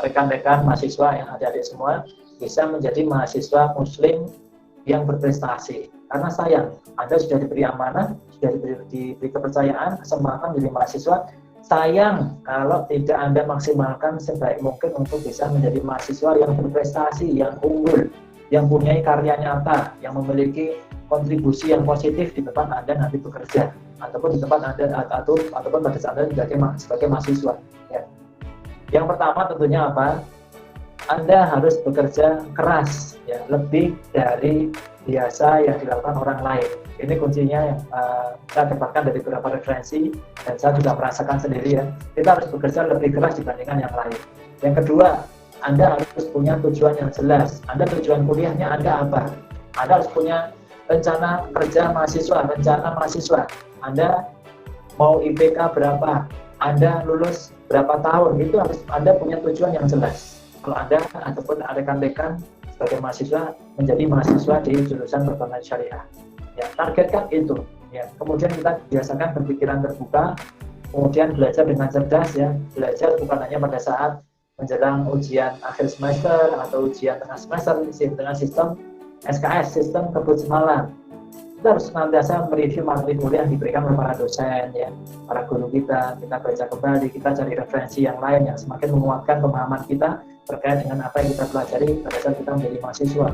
rekan-rekan mahasiswa yang adik-adik semua bisa menjadi mahasiswa muslim yang berprestasi. Karena sayang, Anda sudah diberi amanah, sudah diberi kepercayaan, kesempatan menjadi mahasiswa. Sayang kalau tidak Anda maksimalkan sebaik mungkin untuk bisa menjadi mahasiswa yang berprestasi, yang unggul, yang punya karya nyata, yang memiliki kontribusi yang positif di depan Anda nanti bekerja. ataupun di tempat Anda ataupun pada saat Anda sebagai mahasiswa. Ya. Yang pertama tentunya apa? Anda harus bekerja keras, ya, lebih dari biasa yang dilakukan orang lain. Ini kuncinya yang saya dapatkan dari beberapa referensi dan saya juga merasakan sendiri, ya. Kita harus bekerja lebih keras dibandingkan yang lain. Yang kedua, Anda harus punya tujuan yang jelas. Anda tujuan kuliahnya Anda apa? Anda harus punya rencana kerja mahasiswa, rencana mahasiswa. Anda mau IPK berapa? Anda lulus berapa tahun? Itu harus Anda punya tujuan yang jelas. Kalau Anda ataupun rekan-rekan sebagai mahasiswa menjadi mahasiswa di jurusan perbankan syariah, ya, targetkan itu. Ya. Kemudian kita biasakan berpikiran terbuka, kemudian belajar dengan cerdas, ya. Belajar bukan hanya pada saat menjelang ujian akhir semester atau ujian tengah semester dengan sistem SKS, sistem kebut semalam. Kita harus senantiasa mereview materi kuliah yang diberikan oleh para dosen, ya, para guru kita baca kembali, kita cari referensi yang lain yang semakin menguatkan pemahaman kita terkait dengan apa yang kita pelajari pada saat kita menjadi mahasiswa.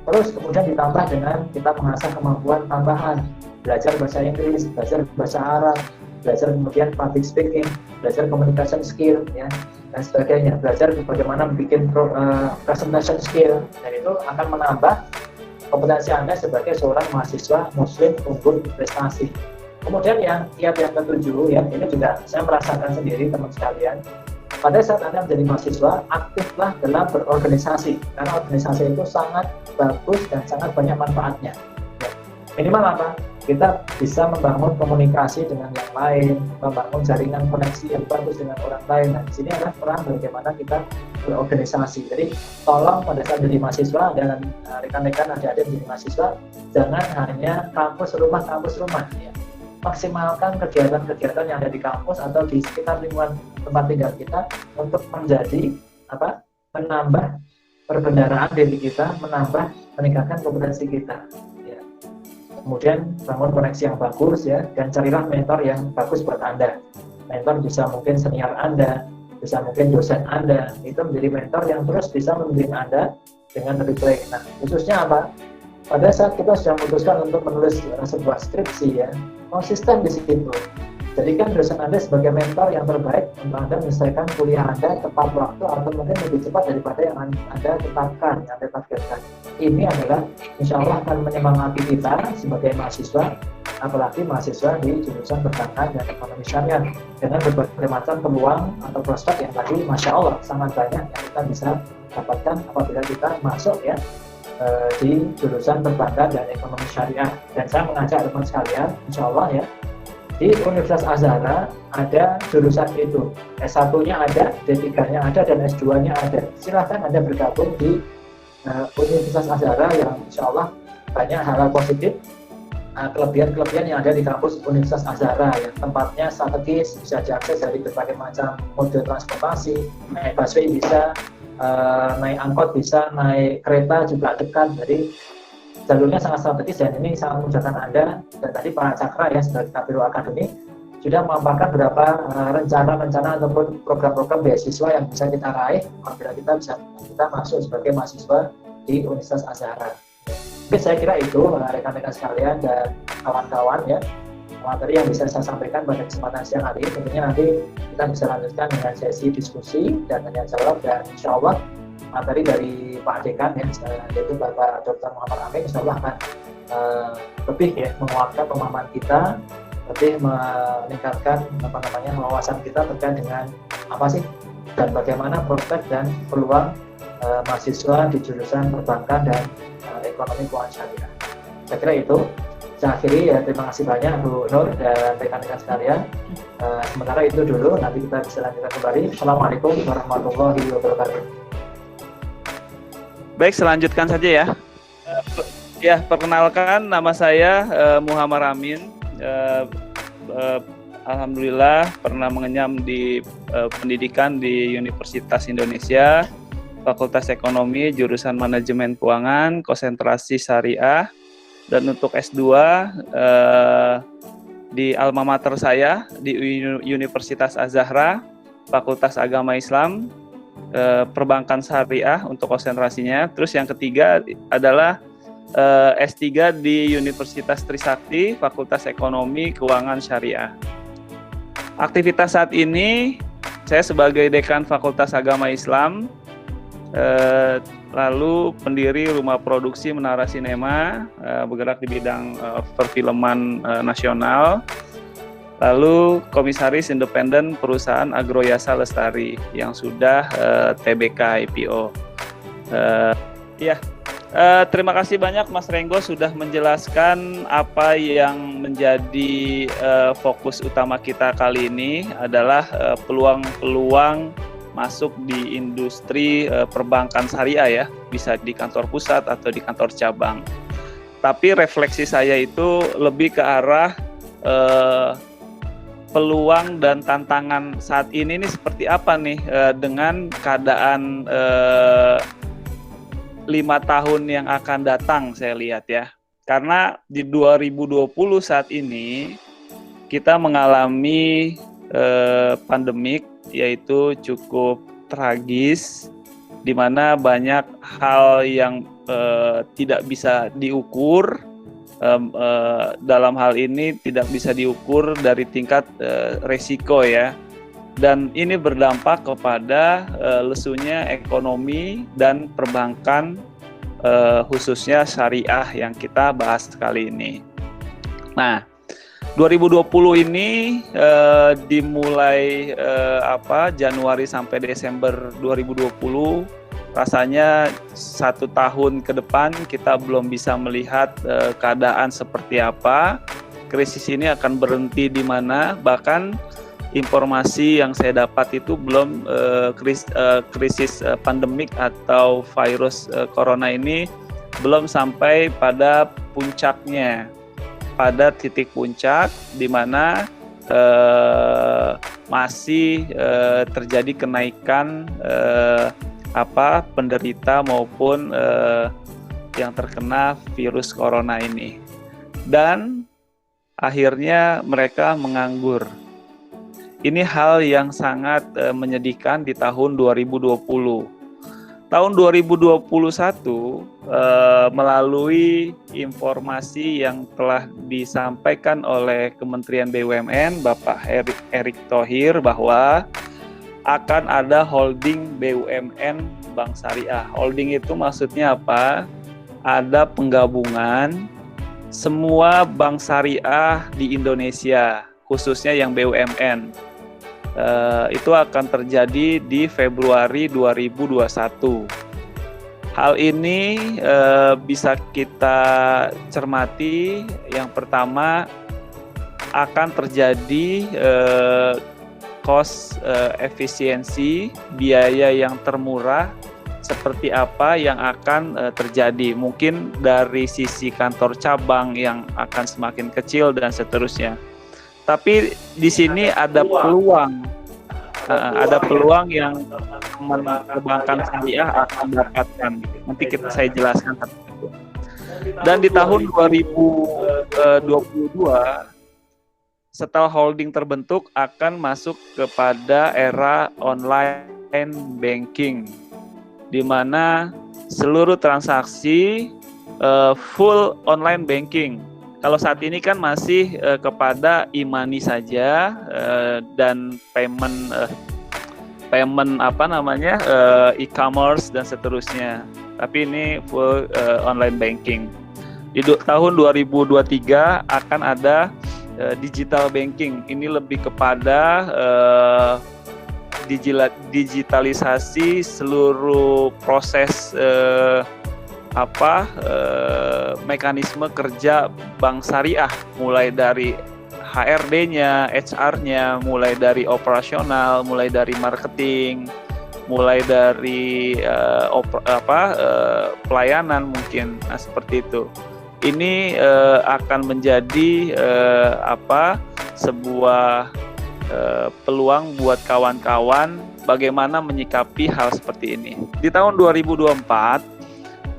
Terus kemudian ditambah dengan kita mengasah kemampuan tambahan, belajar bahasa Inggris, belajar bahasa Arab, belajar kemudian public speaking, belajar communication skill, ya, dan sebagainya, belajar bagaimana bikin presentation skill, dan itu akan menambah kompetensi Anda sebagai seorang mahasiswa muslim unggul prestasi. Kemudian yang ketujuh, ya, ini juga saya merasakan sendiri teman sekalian. Pada saat Anda menjadi mahasiswa, aktiflah dalam berorganisasi, karena organisasi itu sangat bagus dan sangat banyak manfaatnya. Ya. Minimal apa? Kita bisa membangun komunikasi dengan yang lain, membangun jaringan koneksi yang bagus dengan orang lain. Nah, di sini adalah peran bagaimana kita berorganisasi. Jadi, tolong pada saat menjadi mahasiswa dan rekan-rekan adik-adik menjadi mahasiswa, jangan hanya kampus rumah. Ya. Maksimalkan kegiatan-kegiatan yang ada di kampus atau di sekitar lingkungan tempat tinggal kita untuk menjadi menambah perbendaharaan diri kita, meningkatkan kompetensi kita. Ya. Kemudian bangun koneksi yang bagus, ya, dan carilah mentor yang bagus buat Anda. Mentor bisa mungkin senior Anda, bisa mungkin dosen Anda, itu menjadi mentor yang terus bisa membimbing Anda dengan lebih baik. Nah, khususnya apa? Pada saat kita sudah memutuskan untuk menulis sebuah skripsi, ya, konsisten di situ. Jadikan dosen Anda sebagai mentor yang terbaik untuk Anda menyelesaikan kuliah Anda tepat waktu atau mungkin lebih cepat daripada yang Anda tetapkan, yang Anda targetkan. Ini adalah insya Allah akan menyemangati kita sebagai mahasiswa, apalagi mahasiswa di jurusan perbankan dan ekonomi syariah, dengan berbagai macam peluang atau prospek yang tadi Masya Allah sangat banyak yang kita bisa dapatkan apabila kita masuk, ya, di jurusan perbankan dan ekonomi syariah. Dan saya mengajak teman sekalian, insya Allah, ya, di Universitas Azhara ada jurusan itu, S1-nya ada, D3-nya ada, dan S2-nya ada. Silahkan Anda bergabung di Universitas Azhara yang insya Allah banyak hal positif, kelebihan-kelebihan yang ada di kampus Universitas Azhara, yang tempatnya strategis, bisa diakses dari berbagai macam mode transportasi, naik busway bisa, naik angkot bisa, naik kereta juga dekat. Jadi jalurnya sangat strategis dan ini sangat memudahkan Anda. Dan tadi Pak Cakra, ya, sebagai Kabiro Akademi sudah memaparkan beberapa rencana-rencana ataupun program-program beasiswa yang bisa kita raih apabila kita masuk sebagai mahasiswa di Universitas Azhara. Oke, saya kira itu rekan-rekan sekalian dan kawan-kawan, ya, materi yang bisa saya sampaikan pada kesempatan siang hari ini. Tentunya nanti kita bisa lanjutkan dengan sesi diskusi dan tanya jawab, dan insya Allah materi dari Pak Dekan, ya, yaitu Bapak Dr. Muhammad Amin, insya Allah akan lebih, ya, menguatkan pemahaman kita, lebih meningkatkan wawasan kita terkait dengan apa sih dan bagaimana prospek dan peluang mahasiswa di jurusan perbankan dan ekonomi keuangan syariah. Saya kira itu. Saya akhiri, ya, terima kasih banyak Bu Nur dan rekan-rekan sekalian. Sementara itu dulu, nanti kita bisa lanjutkan kembali. Assalamualaikum warahmatullahi wabarakatuh. Baik, selanjutkan saja, ya. Ya, perkenalkan, nama saya Muhammad Amin. Alhamdulillah pernah mengenyam di pendidikan di Universitas Indonesia, Fakultas Ekonomi, jurusan Manajemen Keuangan, konsentrasi Syariah. Dan untuk S2 di alma mater saya di Universitas Azhara, Fakultas Agama Islam, Perbankan Syariah untuk konsentrasinya. Terus yang ketiga adalah S3 di Universitas Trisakti, Fakultas Ekonomi Keuangan Syariah. Aktivitas saat ini, saya sebagai Dekan Fakultas Agama Islam, lalu pendiri Rumah Produksi Menara Sinema, bergerak di bidang perfilman nasional, lalu Komisaris Independen Perusahaan Agroyasa Lestari yang sudah TBK IPO. Terima kasih banyak Mas Renggo sudah menjelaskan apa yang menjadi fokus utama kita kali ini adalah peluang-peluang masuk di industri perbankan syariah ya, bisa di kantor pusat atau di kantor cabang. Tapi refleksi saya itu lebih ke arah peluang dan tantangan saat ini seperti apa nih dengan keadaan 5 tahun yang akan datang saya lihat ya. Karena di 2020 saat ini kita mengalami pandemik yaitu cukup tragis di mana banyak hal yang tidak bisa diukur. Dalam hal ini tidak bisa diukur dari tingkat resiko ya. Dan ini berdampak kepada lesunya ekonomi dan perbankan khususnya syariah yang kita bahas kali ini. Nah, 2020 ini dimulai Januari sampai Desember 2020, rasanya 1 tahun ke depan kita belum bisa melihat keadaan seperti apa. Krisis ini akan berhenti di mana, bahkan informasi yang saya dapat itu belum krisis pandemik atau virus corona ini belum sampai pada puncaknya, pada titik puncak di mana masih terjadi kenaikan penderita maupun yang terkena virus corona ini, dan akhirnya mereka menganggur. Ini hal yang sangat menyedihkan di tahun 2020. Tahun 2021 melalui informasi yang telah disampaikan oleh Kementerian BUMN Bapak Erick Thohir bahwa akan ada holding BUMN Bank Syariah. Holding itu maksudnya apa? Ada penggabungan semua bank syariah di Indonesia, khususnya yang BUMN. Itu akan terjadi di Februari 2021. Hal ini bisa kita cermati. Yang pertama, akan terjadi cost efisiensi, biaya yang termurah seperti apa yang akan terjadi. Mungkin dari sisi kantor cabang yang akan semakin kecil dan seterusnya. Tapi di sini ada peluang yang perbankan syariah akan dapatkan. Nanti saya jelaskan. Dan di tahun 2022 setelah holding terbentuk akan masuk kepada era online banking, di mana seluruh transaksi full online banking. Kalau saat ini kan masih kepada e-money saja dan payment e-commerce dan seterusnya. Tapi ini full online banking. Di tahun 2023 akan ada digital banking. Ini lebih kepada digitalisasi seluruh proses mekanisme kerja bank syariah, mulai dari HRD-nya, HR-nya, mulai dari operasional, mulai dari marketing, mulai dari pelayanan mungkin. Nah, seperti itu. Ini akan menjadi sebuah peluang buat kawan-kawan bagaimana menyikapi hal seperti ini. Di tahun 2024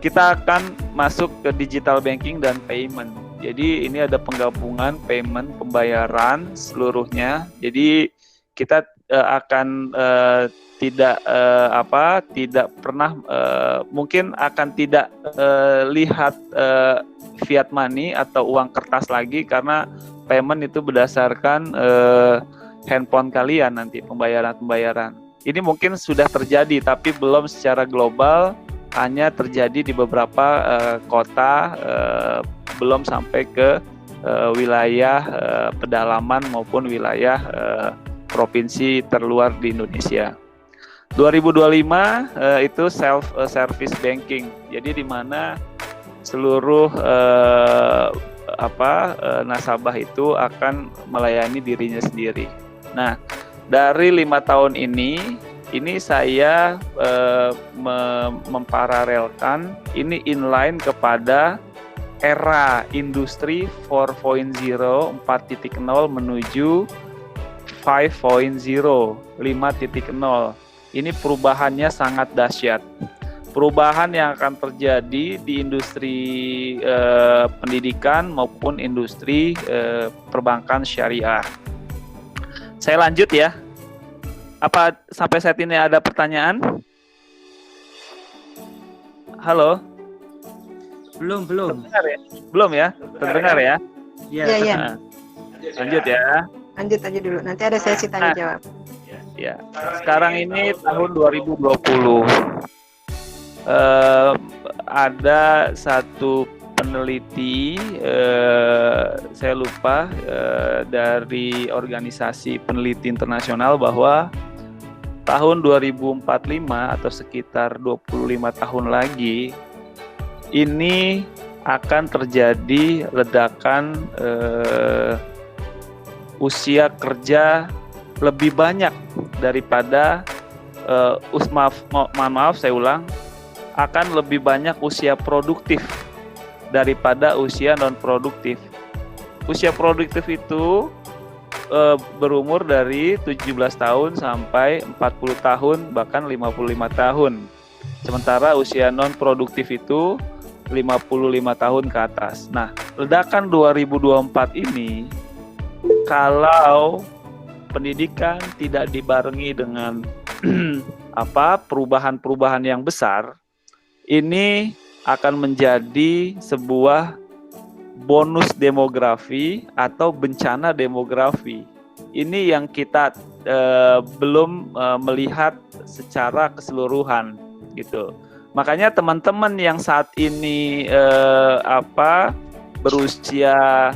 kita akan masuk ke digital banking dan payment. Jadi ini ada penggabungan payment, pembayaran seluruhnya. Jadi kita akan tidak pernah mungkin akan tidak lihat fiat money atau uang kertas lagi, karena payment itu berdasarkan handphone kalian nanti pembayaran. Ini mungkin sudah terjadi tapi belum secara global, hanya terjadi di beberapa kota, belum sampai ke wilayah pedalaman maupun wilayah provinsi terluar di Indonesia. 2025 itu self service banking. Jadi di mana seluruh nasabah itu akan melayani dirinya sendiri. Nah, dari 5 tahun ini saya memparalelkan ini inline kepada era industri 4.0 menuju 5.0 5.0. Ini perubahannya sangat dahsyat. Perubahan yang akan terjadi di industri pendidikan maupun industri perbankan syariah. Saya lanjut ya. Apa sampai saat ini ada pertanyaan? Halo? Belum. Terdengar ya? Belum ya? Terdengar ya? Iya. Iya. Nah, lanjut ya. Lanjut aja dulu. Nanti ada sesi tanya jawab. Ya. Sekarang ini tahun 2020. Ada satu peneliti, saya lupa, dari organisasi peneliti internasional bahwa tahun 2045 atau sekitar 25 tahun lagi ini akan terjadi ledakan usia kerja lebih banyak daripada maaf saya ulang, akan lebih banyak usia produktif daripada usia non produktif. Usia produktif itu berumur dari 17 tahun sampai 40 tahun bahkan 55 tahun. Sementara usia non produktif itu 55 tahun ke atas. Nah, ledakan 2024 ini kalau pendidikan tidak dibarengi dengan perubahan-perubahan yang besar, ini akan menjadi sebuah bonus demografi atau bencana demografi. Ini yang kita belum melihat secara keseluruhan gitu. Makanya teman-teman yang saat ini berusia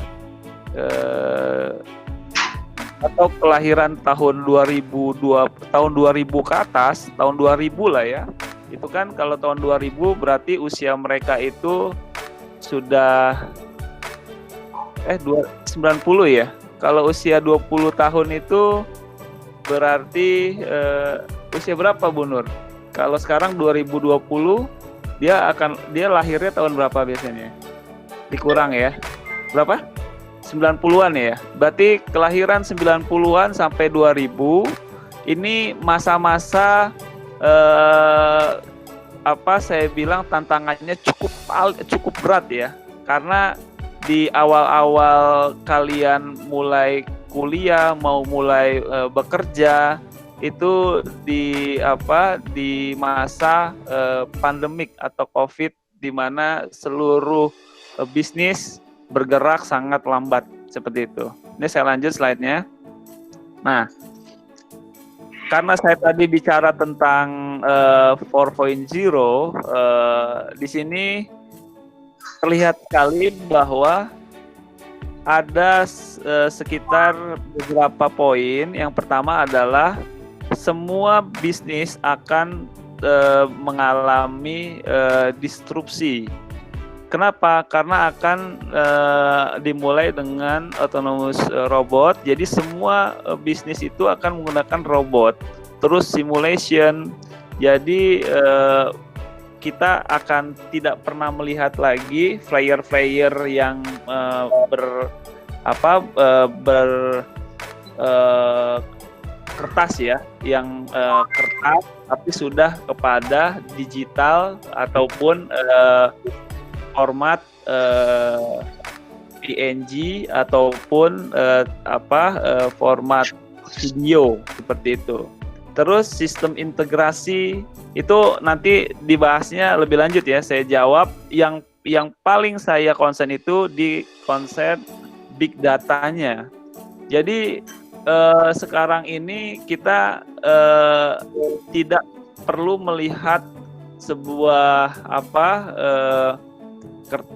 atau kelahiran tahun 2000 ke atas, tahun 2000 lah ya. Itu kan kalau tahun 2000 berarti usia mereka itu sudah 90 ya. Kalau usia 20 tahun itu berarti usia berapa Bu Nur? Kalau sekarang 2020 dia lahirnya tahun berapa biasanya? Dikurang ya. Berapa? 90-an ya. Berarti kelahiran 90-an sampai 2000 ini masa-masa saya bilang tantangannya cukup berat ya. Karena di awal-awal kalian mulai kuliah mau mulai bekerja itu di masa pandemik atau Covid, di mana seluruh bisnis bergerak sangat lambat seperti itu. Ini saya lanjut slide-nya. Nah, karena saya tadi bicara tentang 4.0, di sini terlihat sekali bahwa ada sekitar beberapa poin. Yang pertama adalah semua bisnis akan mengalami disrupsi. Kenapa? Karena akan dimulai dengan autonomous robot. Jadi semua bisnis itu akan menggunakan robot. Terus simulation. Jadi kita akan tidak pernah melihat lagi flyer-flyer yang kertas ya, yang kertas tapi sudah kepada digital ataupun format PNG ataupun format video seperti itu. Terus sistem integrasi itu nanti dibahasnya lebih lanjut ya. Saya jawab yang paling saya concern itu di konsep big datanya. Jadi sekarang ini kita tidak perlu melihat sebuah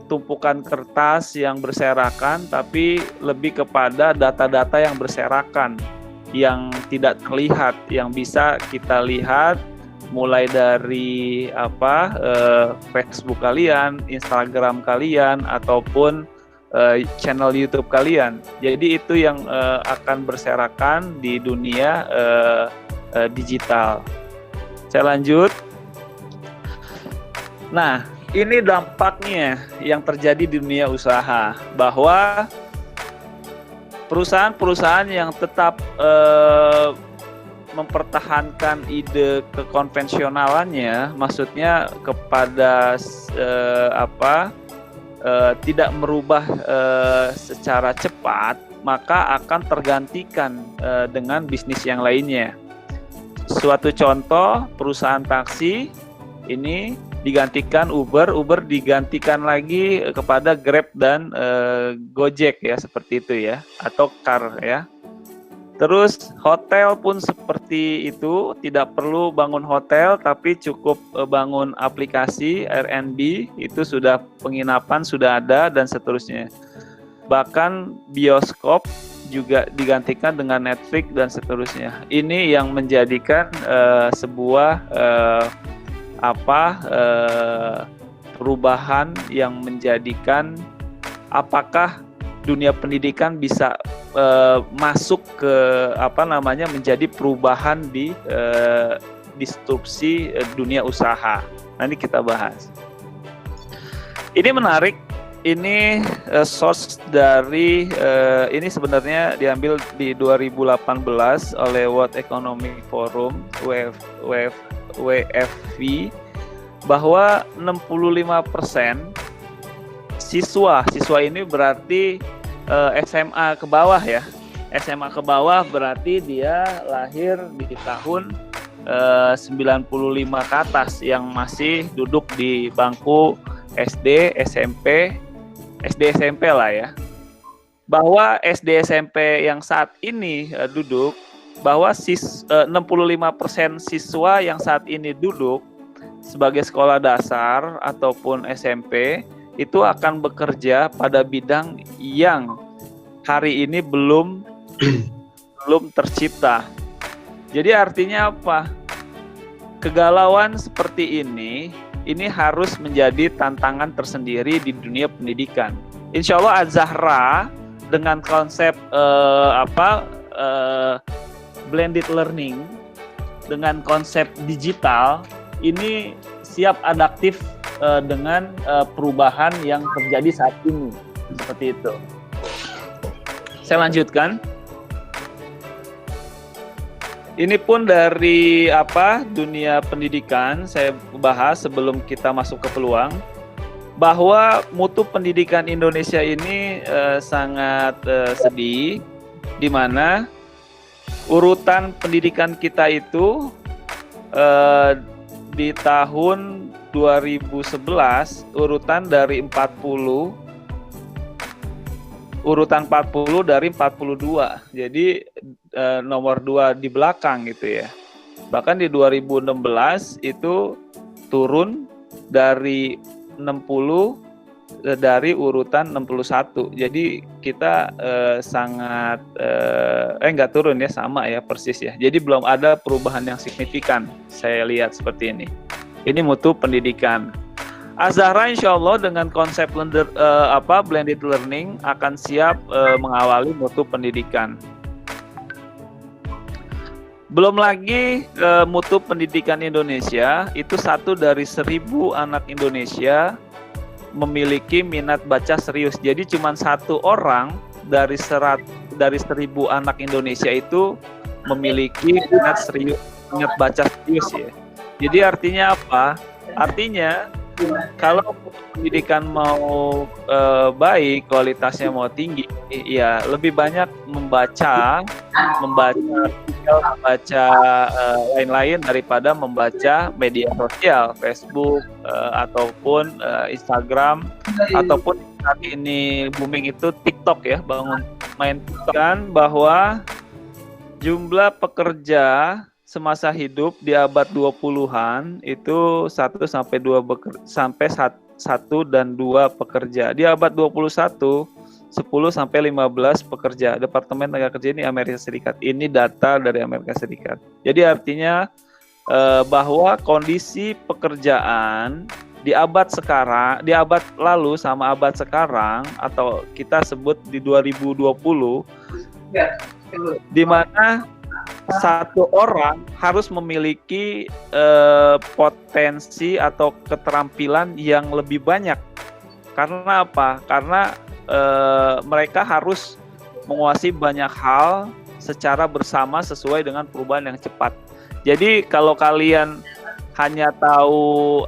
tumpukan kertas yang berserakan, tapi lebih kepada data-data yang berserakan, yang tidak terlihat, yang bisa kita lihat mulai dari Facebook kalian, Instagram kalian, ataupun channel YouTube kalian. Jadi itu yang akan berserakan di dunia digital. Saya lanjut. Nah, ini dampaknya yang terjadi di dunia usaha, bahwa perusahaan-perusahaan yang tetap mempertahankan ide kekonvensionalannya, maksudnya kepada tidak merubah secara cepat, maka akan tergantikan dengan bisnis yang lainnya. Suatu contoh, perusahaan taksi ini digantikan Uber digantikan lagi kepada Grab dan Gojek ya, seperti itu ya, atau Car ya. Terus hotel pun seperti itu, tidak perlu bangun hotel tapi cukup bangun aplikasi Airbnb, itu sudah penginapan sudah ada dan seterusnya. Bahkan bioskop juga digantikan dengan Netflix dan seterusnya. Ini yang menjadikan sebuah perubahan yang menjadikan apakah dunia pendidikan bisa masuk ke menjadi perubahan di disrupsi dunia usaha. Nanti kita bahas. Ini menarik. Ini source dari ini sebenarnya diambil di 2018 oleh World Economic Forum WFV, bahwa 65% siswa ini berarti SMA ke bawah ya. SMA ke bawah berarti dia lahir di tahun 95 ke atas, yang masih duduk di bangku SD, SMP lah ya. Bahwa SD SMP yang saat ini duduk, bahwa 65% siswa yang saat ini duduk sebagai sekolah dasar ataupun SMP itu akan bekerja pada bidang yang hari ini belum tercipta. Jadi artinya apa? Kegalauan seperti ini harus menjadi tantangan tersendiri di dunia pendidikan. Insya Allah Az-Zahra dengan konsep blended learning, dengan konsep digital, ini siap adaptif dengan perubahan yang terjadi saat ini. Seperti itu. Saya lanjutkan. Ini pun dari dunia pendidikan saya bahas sebelum kita masuk ke peluang, bahwa mutu pendidikan Indonesia ini sangat sedih, di mana urutan pendidikan kita itu di tahun 2011 urutan 40 dari 42. Jadi nomor 2 di belakang gitu ya. Bahkan di 2016 itu turun dari 60 dari urutan 61. Jadi kita sangat enggak turun ya, sama ya, persis ya. Jadi belum ada perubahan yang signifikan. Saya lihat seperti ini. Ini mutu pendidikan. Az-Zahra insya Allah dengan konsep blended learning akan siap mengawali mutu pendidikan. Belum lagi mutu pendidikan Indonesia, itu 1 dari 1000 anak Indonesia memiliki minat baca serius. Jadi cuma 1 orang dari 1000 anak Indonesia itu memiliki minat baca serius ya. Jadi artinya apa? Artinya kalau pendidikan mau baik, kualitasnya mau tinggi, ya lebih banyak membaca lain-lain daripada membaca media sosial, Facebook ataupun Instagram, ataupun saat ini booming itu TikTok ya, main TikTok. Kan bahwa jumlah pekerja semasa hidup di abad 20-an itu 1 dan 2 pekerja. Di abad 21, 10 sampai 15 pekerja. Departemen Tenaga Kerja ini Amerika Serikat. Ini data dari Amerika Serikat. Jadi artinya bahwa kondisi pekerjaan di abad sekarang, di abad lalu sama abad sekarang, atau kita sebut di 2020, di mana satu orang harus memiliki potensi atau keterampilan yang lebih banyak. Karena apa? Karena mereka harus menguasai banyak hal secara bersama sesuai dengan perubahan yang cepat. Jadi kalau kalian hanya tahu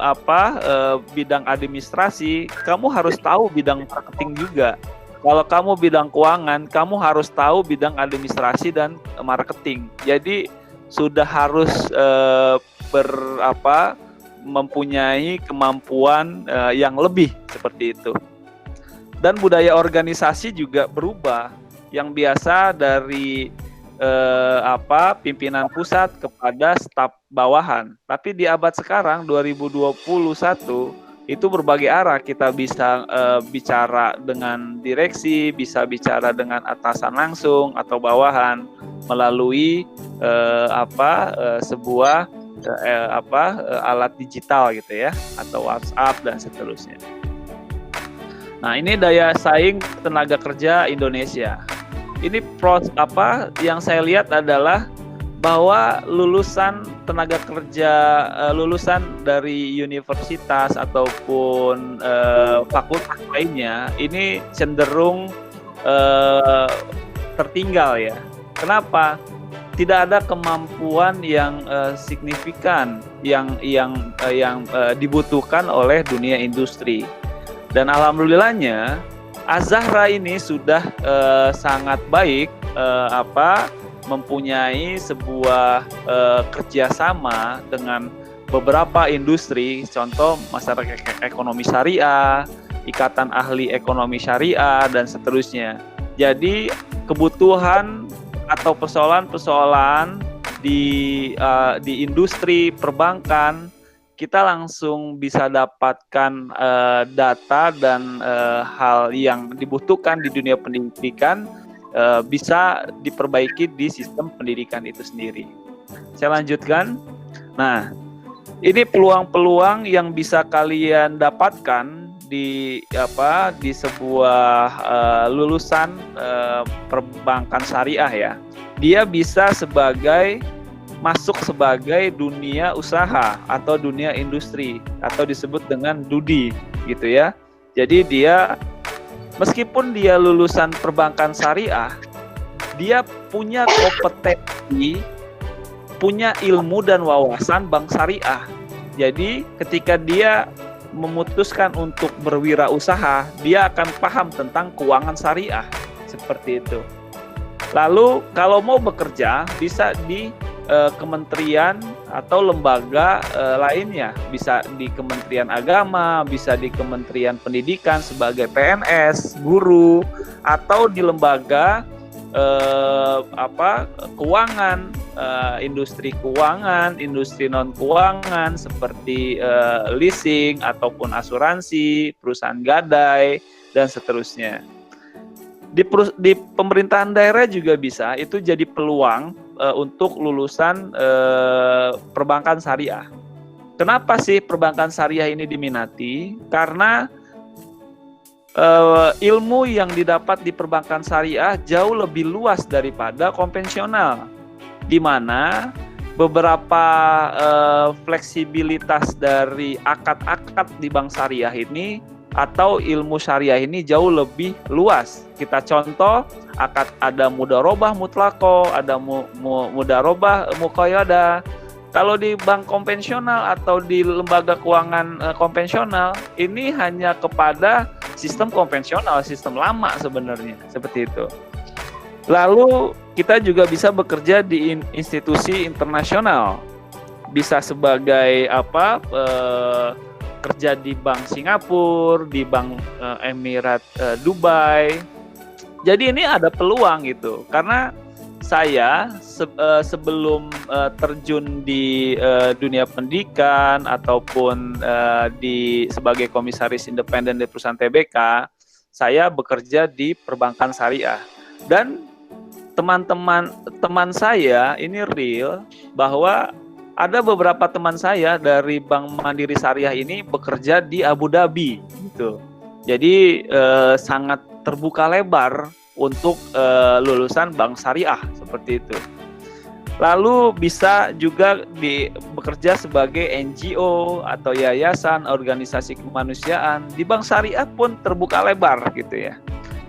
bidang administrasi, kamu harus tahu bidang marketing juga. Kalau kamu bidang keuangan, kamu harus tahu bidang administrasi dan marketing. Jadi sudah harus mempunyai kemampuan yang lebih seperti itu. Dan budaya organisasi juga berubah. Yang biasa dari pimpinan pusat kepada staf bawahan. Tapi di abad sekarang 2021 itu berbagai arah, kita bisa bicara dengan direksi, bisa bicara dengan atasan langsung atau bawahan melalui sebuah alat digital gitu ya, atau WhatsApp dan seterusnya. Nah, ini daya saing tenaga kerja Indonesia. Ini yang saya lihat adalah bahwa lulusan tenaga kerja, lulusan dari universitas ataupun fakultas lainnya ini cenderung tertinggal ya. Kenapa? Tidak ada kemampuan yang signifikan yang dibutuhkan oleh dunia industri. Dan alhamdulillahnya Azahra ini sudah sangat baik mempunyai sebuah kerjasama dengan beberapa industri, contoh Masyarakat Ekonomi Syariah, Ikatan Ahli Ekonomi Syariah, dan seterusnya. Jadi kebutuhan atau persoalan-persoalan di industri perbankan, kita langsung bisa dapatkan data dan hal yang dibutuhkan di dunia pendidikan bisa diperbaiki di sistem pendidikan itu sendiri. Saya lanjutkan. Nah, ini peluang-peluang yang bisa kalian dapatkan di sebuah lulusan perbankan syariah ya. Dia bisa masuk sebagai dunia usaha atau dunia industri atau disebut dengan DUDI gitu ya. Jadi dia meskipun dia lulusan perbankan syariah, dia punya kompetensi, punya ilmu dan wawasan bank syariah. Jadi ketika dia memutuskan untuk berwirausaha, dia akan paham tentang keuangan syariah, seperti itu. Lalu kalau mau bekerja, bisa di kementerian atau lembaga lainnya, bisa di Kementerian Agama, bisa di Kementerian Pendidikan sebagai PNS, guru, atau di lembaga keuangan, industri keuangan, industri non keuangan seperti leasing ataupun asuransi, perusahaan gadai dan seterusnya. Di pemerintahan daerah juga bisa, itu jadi peluang untuk lulusan perbankan syariah. Kenapa sih perbankan syariah ini diminati? Karena ilmu yang didapat di perbankan syariah jauh lebih luas daripada konvensional, di mana beberapa fleksibilitas dari akad-akad di bank syariah ini atau ilmu syariah ini jauh lebih luas. Kita contoh, ada mudharabah mutlaqah, ada mudharabah muqayyadah, Kalau di bank konvensional atau di lembaga keuangan konvensional, ini hanya kepada sistem konvensional, sistem lama sebenarnya, seperti itu. Lalu kita juga bisa bekerja di institusi internasional, bisa sebagai kerja di Bank Singapura, di Bank Emirat Dubai. Jadi ini ada peluang gitu, karena saya sebelum terjun di dunia pendidikan ataupun sebagai komisaris independen di perusahaan TBK, saya bekerja di perbankan syariah. Dan teman saya ini real bahwa ada beberapa teman saya dari Bank Mandiri Syariah ini bekerja di Abu Dhabi gitu. Jadi sangat terbuka lebar untuk lulusan bank syariah seperti itu. Lalu bisa juga bekerja sebagai NGO atau yayasan, organisasi kemanusiaan di bank syariah pun terbuka lebar gitu ya.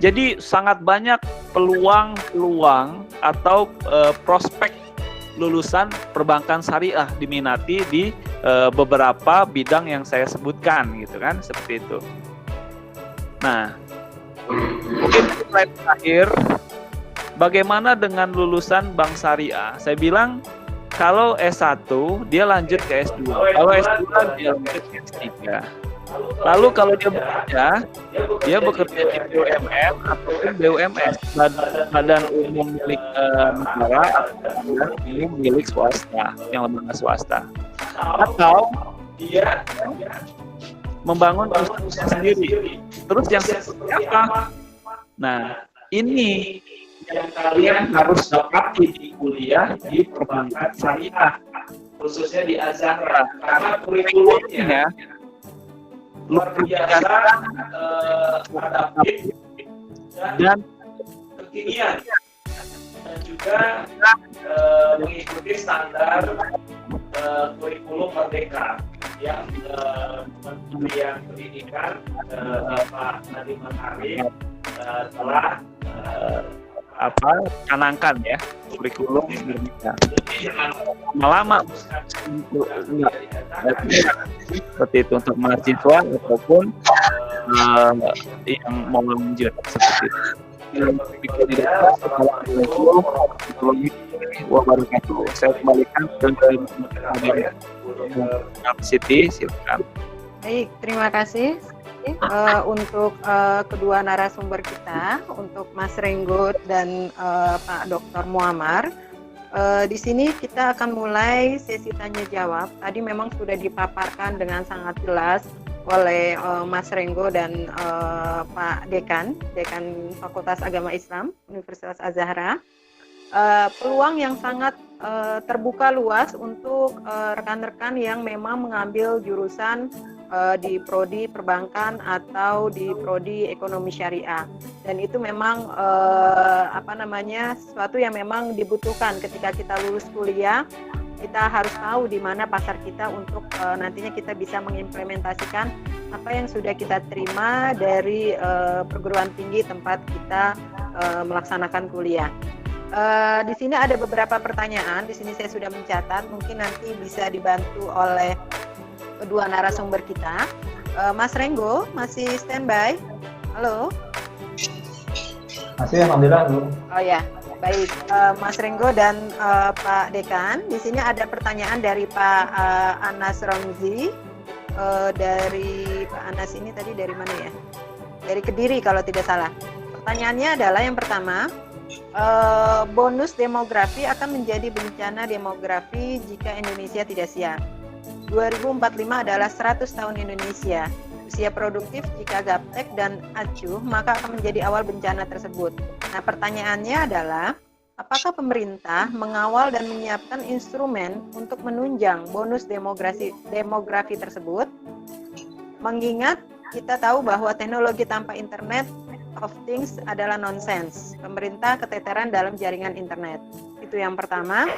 Jadi sangat banyak peluang atau prospek lulusan perbankan syariah diminati di beberapa bidang yang saya sebutkan gitu kan, seperti itu. Nah, mungkin slide terakhir, bagaimana dengan lulusan bank syariah? Saya bilang kalau S1 dia lanjut ke S2, kalau S2 dia lanjut ke S3. Lalu kalau dia bekerja di BUMN ataupun BUMS, badan umum milik negara atau milik swasta, yang lembaga swasta. Atau dia membangun usaha sendiri. Terus yang seperti apa? Nah, ini yang kalian harus dapati di kuliah di perbankan syariah, khususnya di Azhara, karena kurikulumnya luar biasa adaptif dan kekinian, dan juga mengikuti standar kurikulum merdeka yang Kementerian Pendidikan Pak Nadiem Makarim telah canangkan ya kurikulum Indonesia. Jadi lama seperti itu untuk mahasiswa ataupun yang mau lanjut seperti itu. Saya kembalikan ke Siti, silakan. Baik, terima kasih untuk kedua narasumber kita, untuk Mas Renggo dan Pak Dr. Muammar. Di sini kita akan mulai sesi tanya jawab. Tadi memang sudah dipaparkan dengan sangat jelas oleh Mas Renggo dan Pak Dekan Fakultas Agama Islam Universitas Az-Zahra. Peluang yang sangat terbuka luas untuk rekan-rekan yang memang mengambil jurusan di prodi perbankan atau di prodi ekonomi syariah, dan itu memang sesuatu yang memang dibutuhkan ketika kita lulus kuliah. Kita harus tahu di mana pasar kita untuk nantinya kita bisa mengimplementasikan apa yang sudah kita terima dari perguruan tinggi tempat kita melaksanakan kuliah. Di sini ada beberapa pertanyaan. Di sini saya sudah mencatat. Mungkin nanti bisa dibantu oleh kedua narasumber kita. Mas Renggo masih standby? Halo. Masih, alhamdulillah, Bu. Oh ya, baik. Mas Renggo dan Pak Dekan. Di sini ada pertanyaan dari Pak Anas Ramzi. Dari Pak Anas ini tadi dari mana ya? Dari Kediri kalau tidak salah. Pertanyaannya adalah yang pertama. Bonus demografi akan menjadi bencana demografi jika Indonesia tidak siap. 2045 adalah 100 tahun Indonesia. Usia produktif jika gaptek dan acuh maka akan menjadi awal bencana tersebut. Nah, pertanyaannya adalah apakah pemerintah mengawal dan menyiapkan instrumen untuk menunjang bonus demografi tersebut? Mengingat kita tahu bahwa teknologi tanpa internet of things adalah nonsense. Pemerintah keteteran dalam jaringan internet. Itu yang pertama.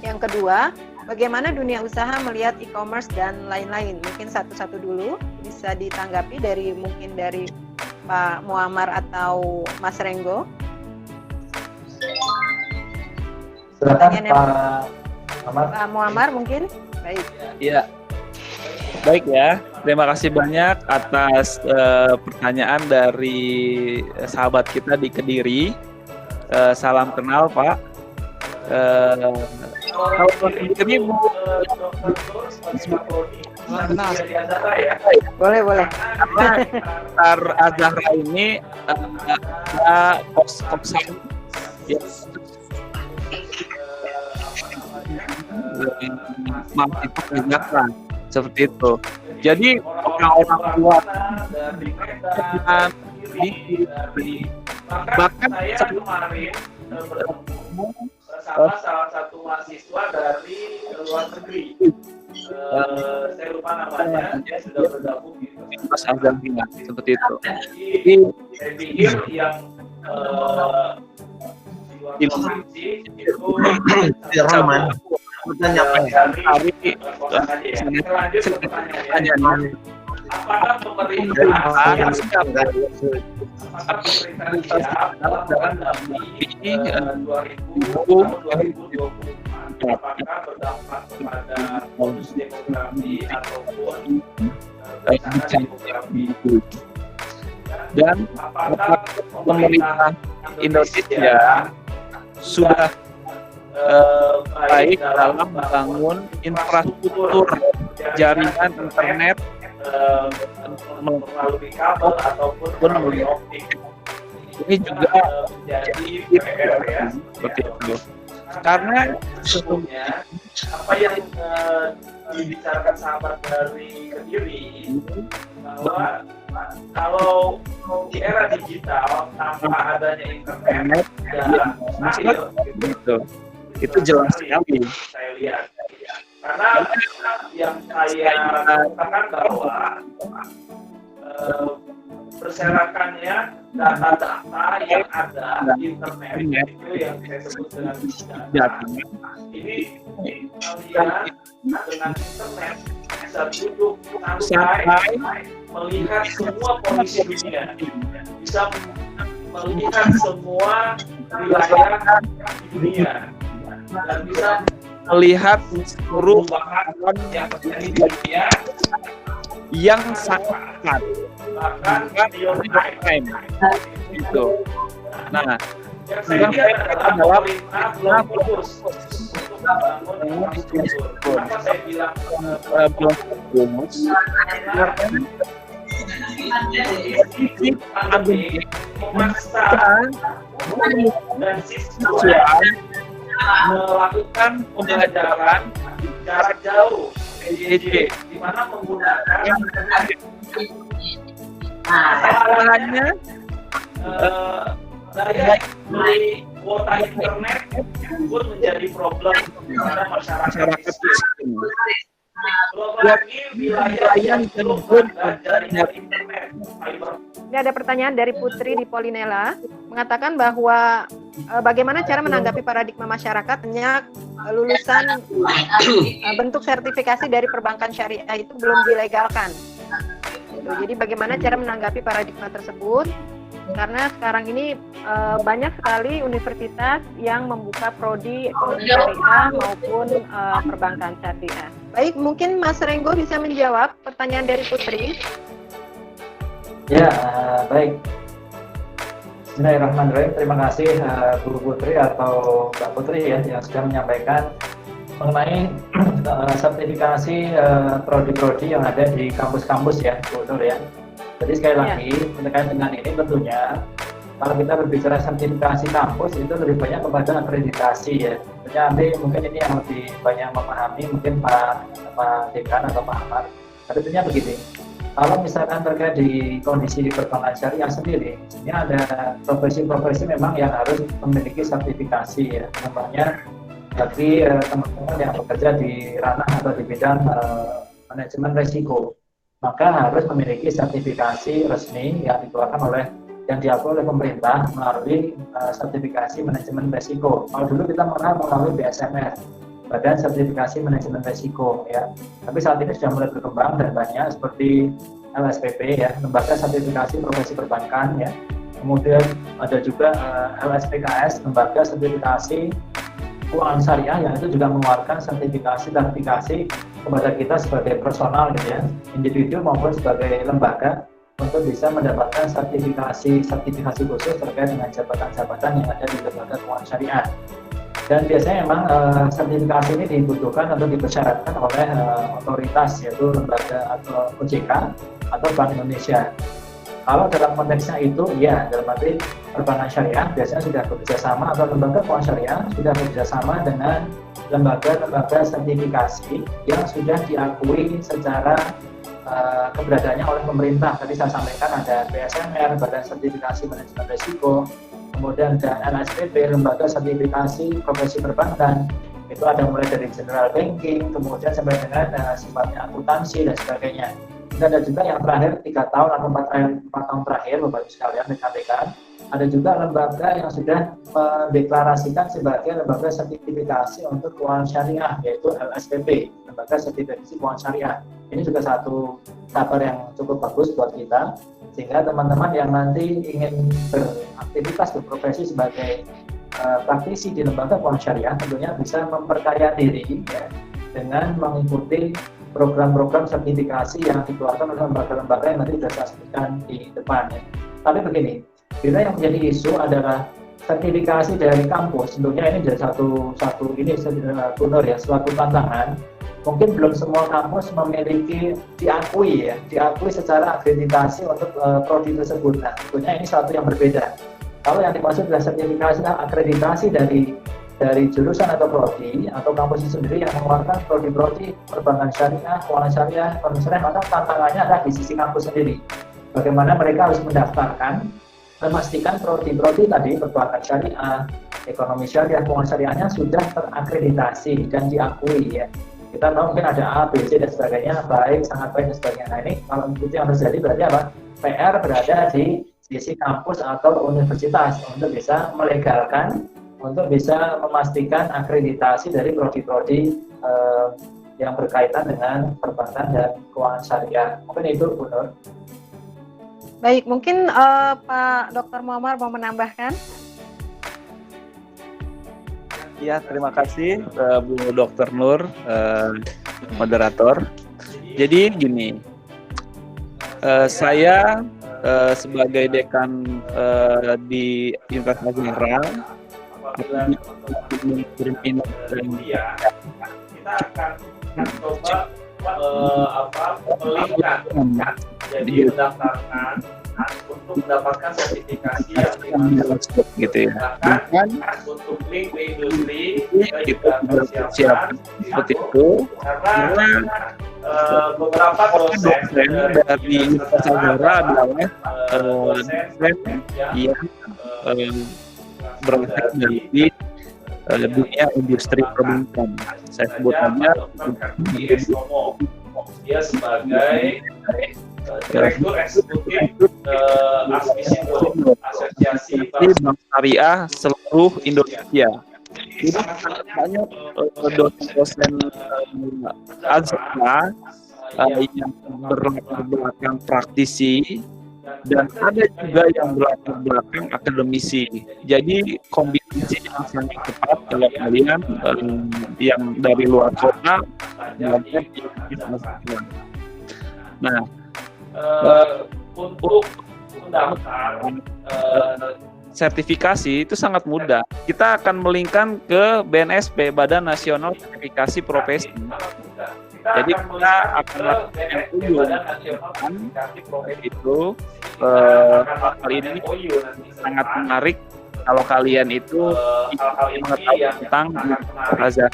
Yang kedua, bagaimana dunia usaha melihat e-commerce dan lain-lain? Mungkin satu-satu dulu bisa ditanggapi mungkin dari Pak Muammar atau Mas Renggo. Silakan Pak Muhammad. Muammar mungkin. Baik. Iya. Baik ya, terima kasih banyak atas pertanyaan dari sahabat kita di Kediri. Salam kenal Pak. Kalau Kediri Bu, Kenal. Boleh. Daftar Azahra ini kos-kosan ya, masih Azahra seperti itu. Jadi orang-orang tua dengan bahkan saya kemarin bertemu sama salah satu mahasiswa dari luar negeri. Saya lupa namanya, dia sudah bergabung di Mas Azahra seperti itu. Jadi saya pikir yang di luar provinsi itu Rahman, Selanjut pertanyaannya, apakah pemerintah siap dalam mendampingi 2020 apakah berdampak kepada bonus demografi ataupun demografi, Dan apakah pemerintah Indonesia sudah baik dalam membangun infrastruktur jaringan internet melalui kabel ataupun melalui optik. ini juga Jadi PR ya. seperti itu. Karena Sesungguhnya apa yang dibicarakan sahabat dari Kediri bahwa kalau di era digital tanpa adanya internet dan mustahil gitu. Itu jelas sekali. saya lihat karena yang saya katakan bahwa berserakannya data-data yang ada di internet itu yang saya sebut dengan big data. Ini kalian dengan internet bisa duduk santai melihat semua kondisi dunia, bisa melihat semua wilayah di dunia dan bisa Melihat seluruh perubahan yang terjadi di dunia yang sangat cepat, bahkan real time. gitu. Nah, Yang saya lihat adalah pemerintah belum fokus untuk membangun infrastruktur. Kenapa saya bilang belum fokus karena pandemi memaksa dan siswa melakukan pembelajaran jarak jauh PJJ di mana menggunakan kesalahannya daya beli kuota internet pun menjadi problem pada masyarakat miskin. Belum lagi wilayah yang belum ada jaringan internet fiber. Ini ada pertanyaan dari Putri di Polinela mengatakan bahwa bagaimana cara menanggapi paradigma masyarakat banyak lulusan bentuk sertifikasi dari perbankan syariah itu belum dilegalkan. Gitu. Jadi bagaimana cara menanggapi paradigma tersebut? Karena sekarang ini banyak sekali universitas yang membuka prodi ekonomi syariah maupun perbankan syariah. Baik, mungkin Mas Renggo bisa menjawab pertanyaan dari Putri. Ya, baik. Bismillahirrahmanirrahim. Terima kasih Bu Putri atau Mbak Putri ya yang sudah menyampaikan mengenai sertifikasi prodi-prodi yang ada di kampus-kampus ya, Bu Nur ya. Jadi sekali lagi terkait dengan ini tentunya kalau kita berbicara sertifikasi kampus itu lebih banyak kepada akreditasi ya. Tentunya nanti mungkin ini yang lebih banyak memahami mungkin Pak Dekan atau Pak Ahmad. Tapi tentunya begini. Kalau misalkan terkait di kondisi di perbankan syariah sendiri, ini ada profesi-profesi memang yang harus memiliki sertifikasi ya. Contohnya bagi teman-teman yang bekerja di ranah atau di bidang manajemen risiko, maka harus memiliki sertifikasi resmi yang yang diakui oleh pemerintah melalui sertifikasi manajemen risiko. Kalau dulu kita mengenal melalui BSMR, Badan Sertifikasi Manajemen Risiko ya. Tapi saat ini sudah mulai berkembang dan banyak seperti LSPP ya, Lembaga Sertifikasi Profesi Perbankan ya. Kemudian ada juga LSPKS, Lembaga Sertifikasi keuangan syariah yang itu juga mengeluarkan sertifikasi kepada kita sebagai personal gitu ya, individu maupun sebagai lembaga untuk bisa mendapatkan sertifikasi khusus terkait dengan jabatan-jabatan yang ada di lembaga keuangan syariah. Dan biasanya memang sertifikasi ini dibutuhkan atau dipersyaratkan oleh otoritas, yaitu lembaga atau OJK atau Bank Indonesia. Kalau dalam konteksnya itu, ya dalam arti perbankan syariah biasanya sudah bekerjasama atau lembaga keuangan syariah sudah bekerjasama dengan lembaga-lembaga sertifikasi yang sudah diakui secara keberadaannya oleh pemerintah. Tadi saya sampaikan ada BSMR, Badan Sertifikasi Manajemen Risiko, kemudian ada LSPB, Lembaga Sertifikasi Profesi Perbankan. Itu ada mulai dari general banking, kemudian sampai dengan sifatnya akuntansi dan sebagainya. Dan ada juga yang terakhir 3 tahun atau 4 tahun terakhir, Bapak Ibu sekalian, rekan-rekan, ada juga lembaga yang sudah mendeklarasikan sebagai lembaga sertifikasi untuk keuangan syariah, yaitu LSPB, Lembaga Sertifikasi Keuangan Syariah. Ini juga satu kabar yang cukup bagus buat kita, sehingga teman-teman yang nanti ingin beraktivitas, berprofesi sebagai praktisi di lembaga keuangan syariah tentunya bisa memperkaya diri ya, dengan mengikuti program-program sertifikasi yang dikeluarkan oleh lembaga-lembaga yang nanti sudah saya sebutkan di depan ya. Tapi begini, bila yang menjadi isu adalah sertifikasi dari kampus, tentunya ini jadi satu ini benar ya, suatu tantangan. Mungkin belum semua kampus memiliki diakui secara akreditasi untuk prodi tersebut. Nah, tentunya ini satu yang berbeda. Kalau yang dimaksud adalah sertifikasi akreditasi dari jurusan atau prodi atau kampus itu sendiri yang mengeluarkan prodi-prodi perbankan syariah, keuangan syariah, ekonomi syariah, maka tantangannya adalah di sisi kampus sendiri. Bagaimana mereka harus mendaftarkan, memastikan prodi-prodi tadi perbankan syariah, ekonomi syariah, keuangan syariahnya sudah terakreditasi dan diakui ya. Kita tahu mungkin ada A, B, C dan sebagainya, baik, sangat baik dan sebagainya. Nah ini kalau itu yang terjadi berarti apa? PR berada di sisi kampus atau universitas untuk bisa melegalkan, untuk bisa memastikan akreditasi dari prodi-prodi yang berkaitan dengan perbankan dan keuangan syariah. Mungkin itu, Bu Nur. Baik, mungkin Pak Dr. Muammar mau menambahkan? Ya, terima kasih Bu Dr. Nur, moderator. Jadi gini, saya sebagai dekan di Universitas Azhar, kita akan coba melihat, jadi mendaftarkan untuk mendapatkan sertifikasi yang gitu ya. bahkan untuk link ke industri kita juga persiapkan seperti itu karena beberapa dosen dari Universitas Azhar adalah dosen yang berasal dari dunia industri perbankan. Saya sebut saja dia sebagai Direktur Eksekutif Asosiasi Bank Syariah seluruh Indonesia. Jadi banyak dosen-dosen Azhar yang berlatar belakang praktisi dan ada juga yang berlatar belakang akademisi. Jadi kombinasi yang sangat tepat kalau kalian yang dari luar kota belajar di Azhar. Nah, untuk mendaftar sertifikasi itu sangat mudah. Kita akan melingkan ke BNSP, Badan Nasional Sertifikasi Profesi. Jadi kita akan lakukan itu hal ini sangat menarik kalau kalian itu mengetahui tentang Azhar.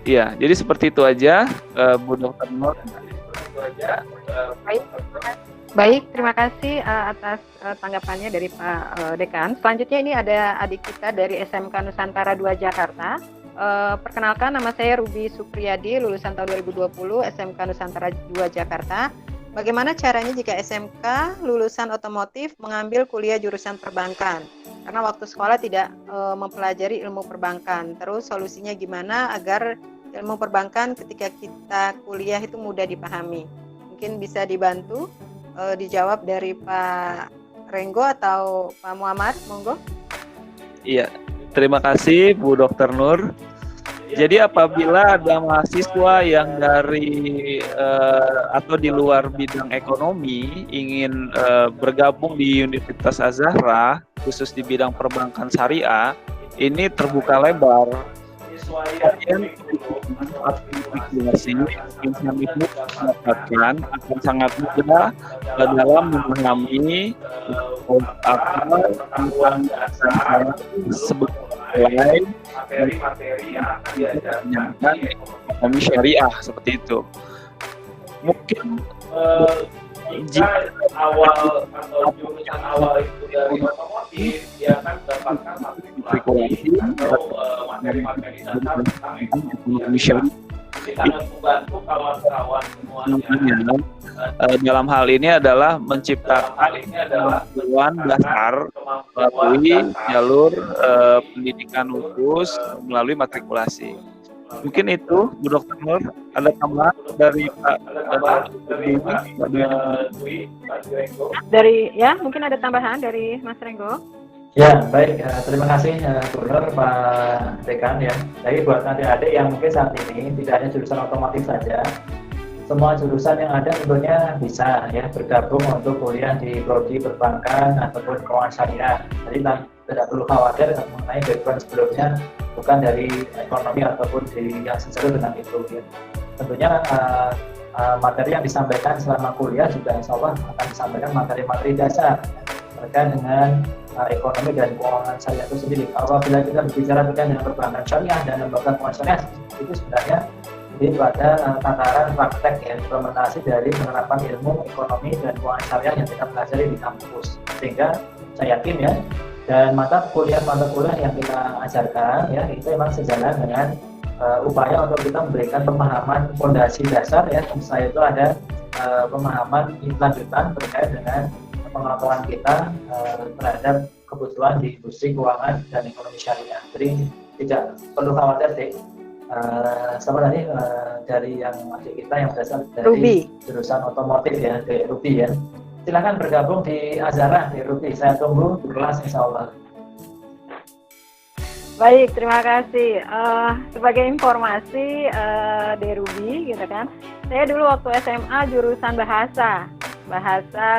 Iya, jadi seperti itu aja, Bu Dr. Nur. Baik, terima kasih atas tanggapannya dari Pak Dekan. Selanjutnya ini ada adik kita dari SMK Nusantara 2 Jakarta. Perkenalkan, nama saya Ruby Supriyadi, lulusan tahun 2020 SMK Nusantara 2 Jakarta. Bagaimana caranya jika SMK lulusan otomotif mengambil kuliah jurusan perbankan? Karena waktu sekolah tidak mempelajari ilmu perbankan. Terus solusinya gimana agar ilmu perbankan ketika kita kuliah itu mudah dipahami? Mungkin bisa dibantu dijawab dari Pak Renggo atau Pak Muammar, monggo. Iya, terima kasih Bu Dr. Nur. Jadi apabila ada mahasiswa yang dari atau di luar bidang ekonomi ingin bergabung di Universitas Azhara, khusus di bidang perbankan syariah, ini terbuka lebar. Kemudian aplikasi yang itu dapatkan akan sangat mudah dalam memahami apa tentang sebagai materi-materi yang akan diajarkan ekonomi syariah seperti itu. Mungkin jika awal atau jurusan awal itu dari otomotif, dia akan mendapatkan matrikulasi atau materi-materi dasar tentang ekonomi syariah. Sangat membantu kawan-kawan semuanya. Dalam hal ini adalah menciptakan kemampuan dasar melalui jalur pendidikan khusus melalui matrikulasi. Mungkin itu, Bu Dr. Nur, ada tambahan dari Pak Dari ya, mungkin ada tambahan dari Mas Renggo. Ya, baik. Terima kasih Bu Nur, Pak Dekan ya. Jadi buat adik-adik yang mungkin saat ini tidak hanya jurusan otomotif saja, semua jurusan yang ada tentunya bisa ya bergabung untuk kuliah di prodi perbankan ataupun keuangan syariah. Jadi tidak perlu khawatir mengenai background sebelumnya bukan dari ekonomi ataupun di yang sesuai dengan itu. Ya. Tentunya materi yang disampaikan selama kuliah juga insya Allah akan disampaikan materi-materi dasar terkait dengan ekonomi dan keuangan syariah itu sendiri. Apabila kita berbicara terkait dengan perbankan syariah dan lembaga keuangan syariah, itu sebenarnya jadi pada tataran praktek ya, implementasi dari penerapan ilmu ekonomi dan keuangan syariah yang kita pelajari di kampus. Sehingga saya yakin ya, dan mata kuliah yang kita ajarkan ya itu memang sejalan dengan upaya untuk kita memberikan pemahaman fondasi dasar ya. Saya itu ada pemahaman lanjutan terkait dengan pengetahuan kita terhadap kebutuhan di industri keuangan dan ekonomi syariah. Jadi tidak perlu khawatir sih. Sama tadi dari yang adik kita yang berasal dari Ruby. Jurusan otomotif ya, di Ruby ya. Silakan bergabung di Azhara di Ruby. Saya tunggu di kelas insya Allah. Baik, terima kasih. Sebagai informasi di Ruby, gitu kan. Saya dulu waktu SMA jurusan bahasa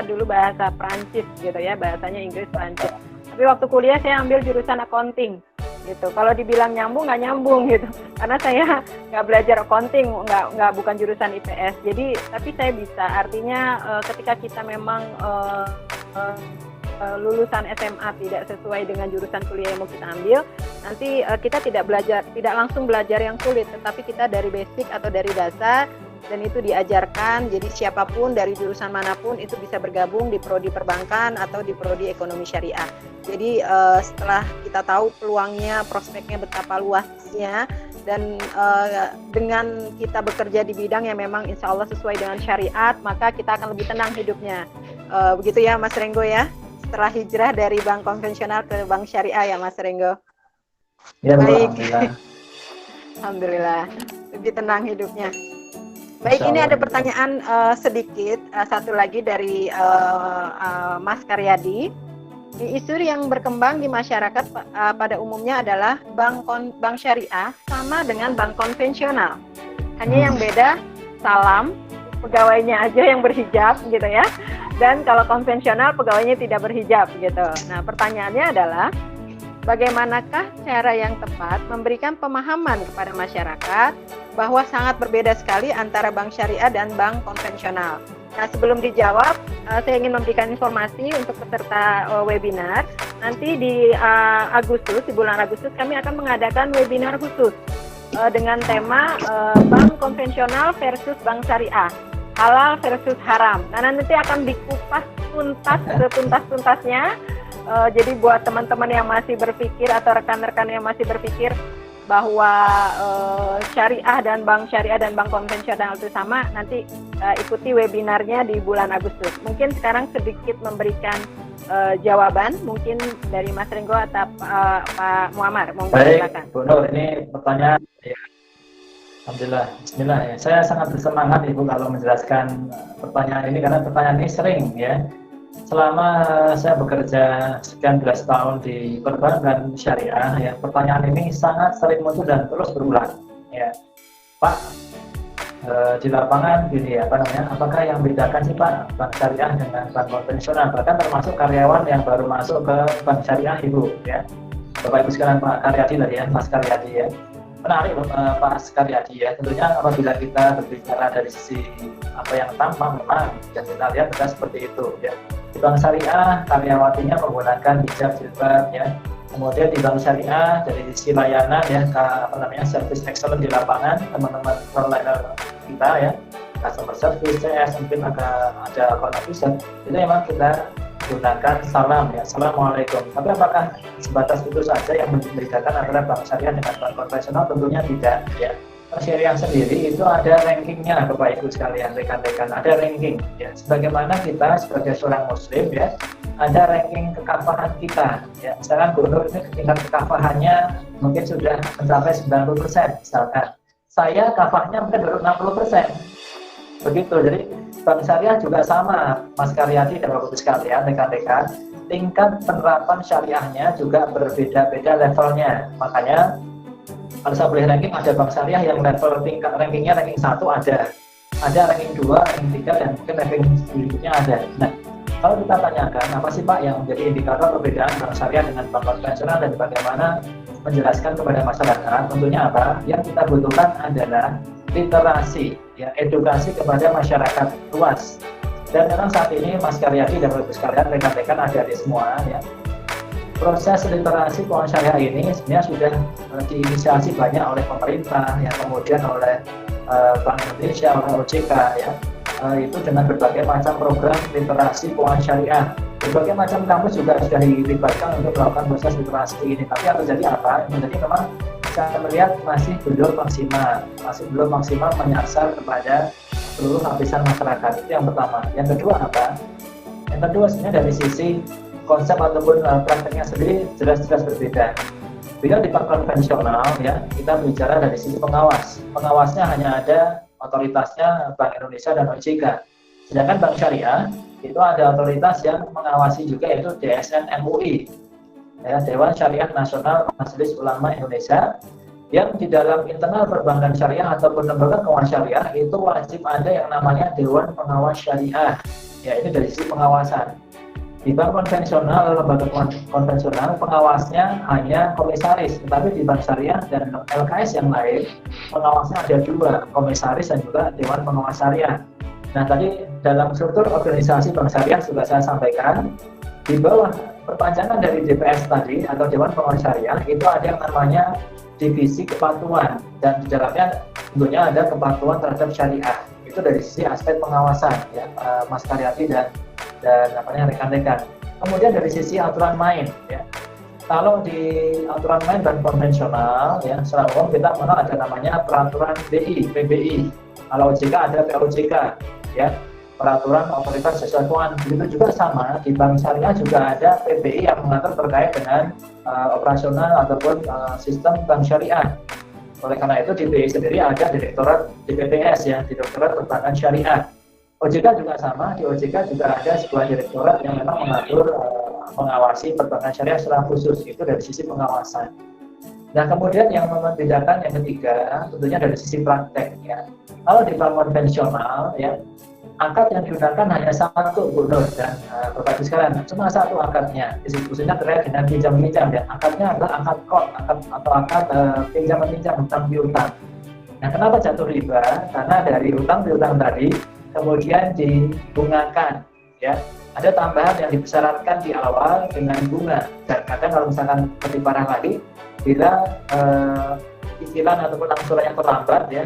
dulu bahasa Prancis gitu ya, bahasanya Inggris Prancis. Tapi waktu kuliah saya ambil jurusan accounting gitu. Kalau dibilang nyambung nggak nyambung gitu, karena saya nggak belajar accounting, nggak bukan jurusan IPS. Jadi tapi saya bisa. Artinya ketika kita memang lulusan SMA tidak sesuai dengan jurusan kuliah yang mau kita ambil, nanti kita tidak langsung belajar yang sulit, tetapi kita dari basic atau dari dasar, dan itu diajarkan. Jadi siapapun dari jurusan manapun itu bisa bergabung di prodi perbankan atau di prodi ekonomi syariah. Jadi setelah kita tahu peluangnya, prospeknya betapa luasnya, dan dengan kita bekerja di bidang yang memang insya Allah sesuai dengan syariat, maka kita akan lebih tenang hidupnya. Begitu ya Mas Renggo ya, setelah hijrah dari bank konvensional ke bank syariah ya Mas Renggo. Ya, baik. Alhamdulillah. Alhamdulillah, lebih tenang hidupnya. Baik, ini ada pertanyaan sedikit, satu lagi dari Mas Karyadi. Isu yang berkembang di masyarakat pada umumnya adalah bank syariah sama dengan bank konvensional. Hanya yang beda salam, pegawainya aja yang berhijab gitu ya. Dan kalau konvensional pegawainya tidak berhijab gitu. Nah, pertanyaannya adalah bagaimanakah cara yang tepat memberikan pemahaman kepada masyarakat bahwa sangat berbeda sekali antara bank syariah dan bank konvensional. Nah, sebelum dijawab, saya ingin memberikan informasi untuk peserta webinar. Nanti di Agustus, di bulan Agustus, kami akan mengadakan webinar khusus dengan tema bank konvensional versus bank syariah, halal versus haram. Nah, nanti akan dikupas tuntas setuntas-tuntasnya. Jadi buat teman-teman yang masih berpikir atau rekan-rekan yang masih berpikir bahwa syariah dan bank konvensional itu sama, nanti ikuti webinarnya di bulan Agustus. Mungkin sekarang sedikit memberikan jawaban, mungkin dari Mas Renggo atau Pak Muammar. Baik, silakan. Bu Nur, ini pertanyaan ya. Alhamdulillah, bismillah ya. Saya sangat bersemangat Ibu kalau menjelaskan pertanyaan ini karena pertanyaan ini sering ya selama saya bekerja sekian belas tahun di perbankan syariah, ya, pertanyaan ini sangat sering muncul dan terus berulang. Ya, Pak, di lapangan gini, apakah yang membedakan sih Pak bank syariah dengan bank konvensional? Bahkan termasuk karyawan yang baru masuk ke bank syariah, Ibu, ya, Bapak Ibu sekalian, Pak Karyadi tadi ya, Mas Karyadi ya. Menarik Pak Karyadi ya. Tentunya apabila kita berbicara dari sisi apa yang tampak, memang yang kita lihat adalah seperti itu ya. Di bank syariah karyawatinya menggunakan hijab jilbab ya. Kemudian di bank syariah dari sisi layanan ya, service excellent di lapangan, teman-teman frontliner kita ya, customer service, CS, mungkin ada kontak pusat, itu memang kita gunakan salam ya, assalamualaikum. Tapi apakah sebatas itu saja yang membedakan antara bank syariah dengan bank konvensional? Tentunya tidak ya. Bank syariah sendiri itu ada rankingnya, Bapak Ibu sekalian, rekan-rekan, ada ranking ya. Sebagaimana kita sebagai seorang muslim ya, ada ranking kekafahan kita ya. Misalkan gubernur ini tingkat kekafahannya mungkin sudah mencapai 90% misalkan. Saya kafahnya mungkin baru 60%. Begitu. Jadi bank syariah juga sama, Mas Karyadi dan Bapak Ibu sekalian, rekan-rekan, tingkat penerapan syariahnya juga berbeda-beda levelnya. Makanya kalau saya boleh ranking, ada bank syariah yang level tingkat rankingnya ranking 1 ada ranking 2, ranking 3, dan mungkin ranking berikutnya ada. Nah, kalau kita tanyakan apa sih Pak yang menjadi indikator perbedaan bank syariah dengan bank konvensional dan bagaimana menjelaskan kepada masyarakat, tentunya apa yang kita butuhkan adalah literasi ya, edukasi kepada masyarakat luas. Dan memang saat ini Mas Karyadi dan Bapak sekalian, rekan-rekan ada di semua ya, proses literasi keuangan syariah ini sebenarnya sudah diinisiasi banyak oleh pemerintah ya, kemudian oleh Bank Indonesia, oleh OJK ya, itu dengan berbagai macam program literasi keuangan syariah. Berbagai macam kampus juga sudah dilibatkan untuk melakukan proses literasi ini. Tapi yang terjadi apa? Menjadi memang saya melihat masih belum maksimal menyasar kepada seluruh lapisan masyarakat. Itu yang pertama. Yang kedua apa? Yang kedua sebenarnya dari sisi konsep ataupun prakteknya sendiri jelas-jelas berbeda. Bila di bank konvensional ya, kita bicara dari sisi pengawas. Pengawasnya hanya ada otoritasnya Bank Indonesia dan OJK. Sedangkan bank syariah itu ada otoritas yang mengawasi juga, yaitu DSN MUI, ya, Dewan Syariah Nasional Majelis Ulama Indonesia, yang di dalam internal perbankan syariah ataupun lembaga keuangan syariah itu wajib ada yang namanya Dewan Pengawas Syariah. Ya, ini dari sisi pengawasan. Di bank konvensional, lembaga konvensional, pengawasnya hanya komisaris, tetapi di bank syariah dan LKS yang lain, pengawasnya ada 2, komisaris dan juga Dewan Pengawas Syariah. Nah, tadi dalam struktur organisasi bank syariah juga saya sampaikan, di bawah perpanjangan dari DPS tadi atau Dewan Pengawas Syariah itu ada yang namanya divisi kepatuhan, dan di dalamnya tentunya ada kepatuhan terhadap syariah. Itu dari sisi aspek pengawasan ya, Mas Karyadi dan rekan-rekan. Kemudian dari sisi aturan main ya, kalau di aturan main dan konvensional ya, secara umum kita mengenal ada namanya peraturan BI, PBI. Kalau OJK ada POJK ya, peraturan otoritas jasa keuangan. Begitu juga sama di bank syariah juga ada PBI yang mengatur terkait dengan operasional ataupun sistem bank syariah. Oleh karena itu di BI sendiri ada direktorat DPPS ya, Direktorat Perbankan Syariah. OJK juga sama, di OJK juga ada sebuah direktorat yang memang mengatur mengawasi perbankan syariah secara khusus, itu dari sisi pengawasan. Nah, kemudian yang membedakan yang ketiga tentunya dari sisi praktek ya. Kalau di bank konvensional ya, akad yang digunakan hanya satu, Bu Nur dan Bapak Ibu sekalian, cuma satu akadnya, khususnya terkait dengan pinjam-pinjam ya. Akadnya adalah akad kod atau akad pinjam-pinjam, hutang piutang. Nah, kenapa jatuh riba? Karena dari hutang piutang tadi kemudian dibungakan ya, ada tambahan yang dipersyaratkan di awal dengan bunga, dan kadang kalau misalkan lebih parah lagi bila cicilan ataupun angsurannya terlambat ya,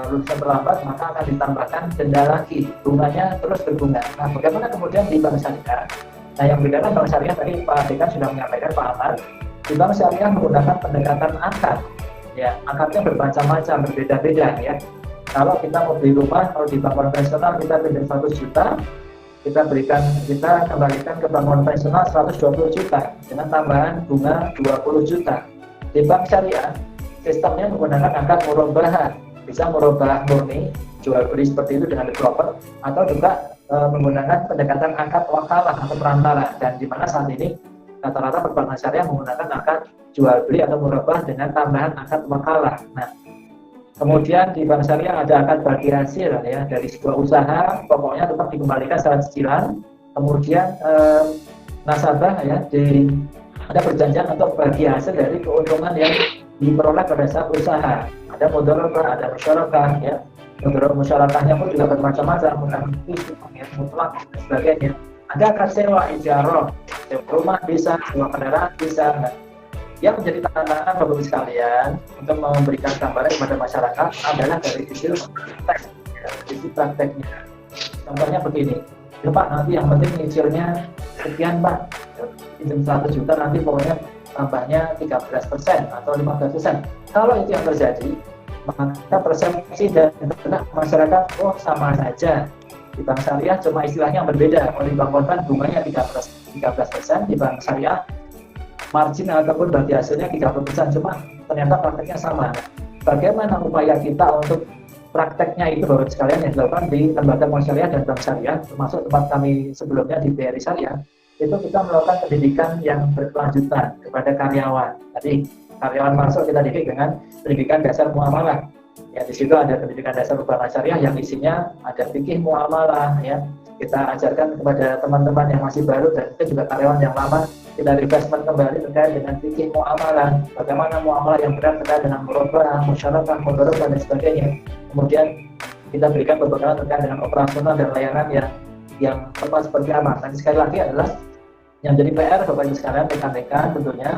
lulusan terlambat, maka akan ditambahkan denda lagi, bunganya terus berbunga. Nah, bagaimana kemudian di bank syariah? Nah, yang bedakan bank syariah tadi Pak Dekan sudah menyampaikan, Pak Ahmad, di bank syariah menggunakan pendekatan akad ya, akadnya bermacam-macam, berbeda-beda ya. Kalau kita mau beli rumah, kalau di bank konvensional kita pinjam 100 juta, kita kembalikan ke bank konvensional 120 juta dengan tambahan bunga 20 juta. Di bank syariah, sistemnya menggunakan akad murabahah, bisa murabahah murni, jual beli seperti itu dengan developer, atau juga menggunakan pendekatan akad wakalah atau perantara, dan di mana saat ini rata-rata perbankan syariah menggunakan akad jual beli atau murabah dengan tambahan akad wakalah. Nah, kemudian di bank syariah ada akad bagi hasil ya dari sebuah usaha, pokoknya tetap dikembalikan secara cicilan. Kemudian nasabah ya ada perjanjian untuk bagi hasil dari keuntungan yang diperoleh pada saat usaha. Ada mudharabah, ada musyarakah ya. Musyarakahnya pun juga bermacam-macam, mutlak dan sebagainya. Ada akad sewa ijarah, sewa rumah bisa, sewa kendaraan bisa. Nah, yang menjadi tantangan Bapak Ibu sekalian untuk memberikan gambaran kepada masyarakat adalah dari sisi teks, sisi prakteknya. Contohnya begini, ya Pak, nanti yang penting nyicilnya sekian Pak, pinjam 100 juta nanti pokoknya tambahnya 13% atau 15%. Kalau itu yang terjadi, maka persepsi dan benak masyarakat, oh sama saja. Di bank syariah cuma istilahnya yang berbeda. Kalau di bank konven bunganya 13%, di bank syariah margin ataupun bagi hasilnya 30%, cuma ternyata prakteknya sama. Bagaimana upaya kita untuk prakteknya itu Bapak sekalian yang dilakukan di lembaga bank syariah dan bank syariah, termasuk tempat kami sebelumnya di BRI Syariah, itu kita melakukan pendidikan yang berkelanjutan kepada karyawan. Tadi karyawan masuk kita didik dengan pendidikan dasar muamalah. Ya, di situ ada pendidikan dasar perbankan syariah yang isinya ada fikih muamalah ya. Kita ajarkan kepada teman-teman yang masih baru dan itu juga karyawan yang lama, kita refreshment kembali terkait dengan fikih muamalah. Bagaimana muamalah yang benar terkait dengan murabah, musyarakah, mudharabah dan sebagainya. Kemudian kita berikan beberapa terkait dengan operasional dan layanan yang tepat seperti apa. Nanti sekali lagi adalah yang jadi PR Bapak Ibu sekalian, rekan-rekan tentunya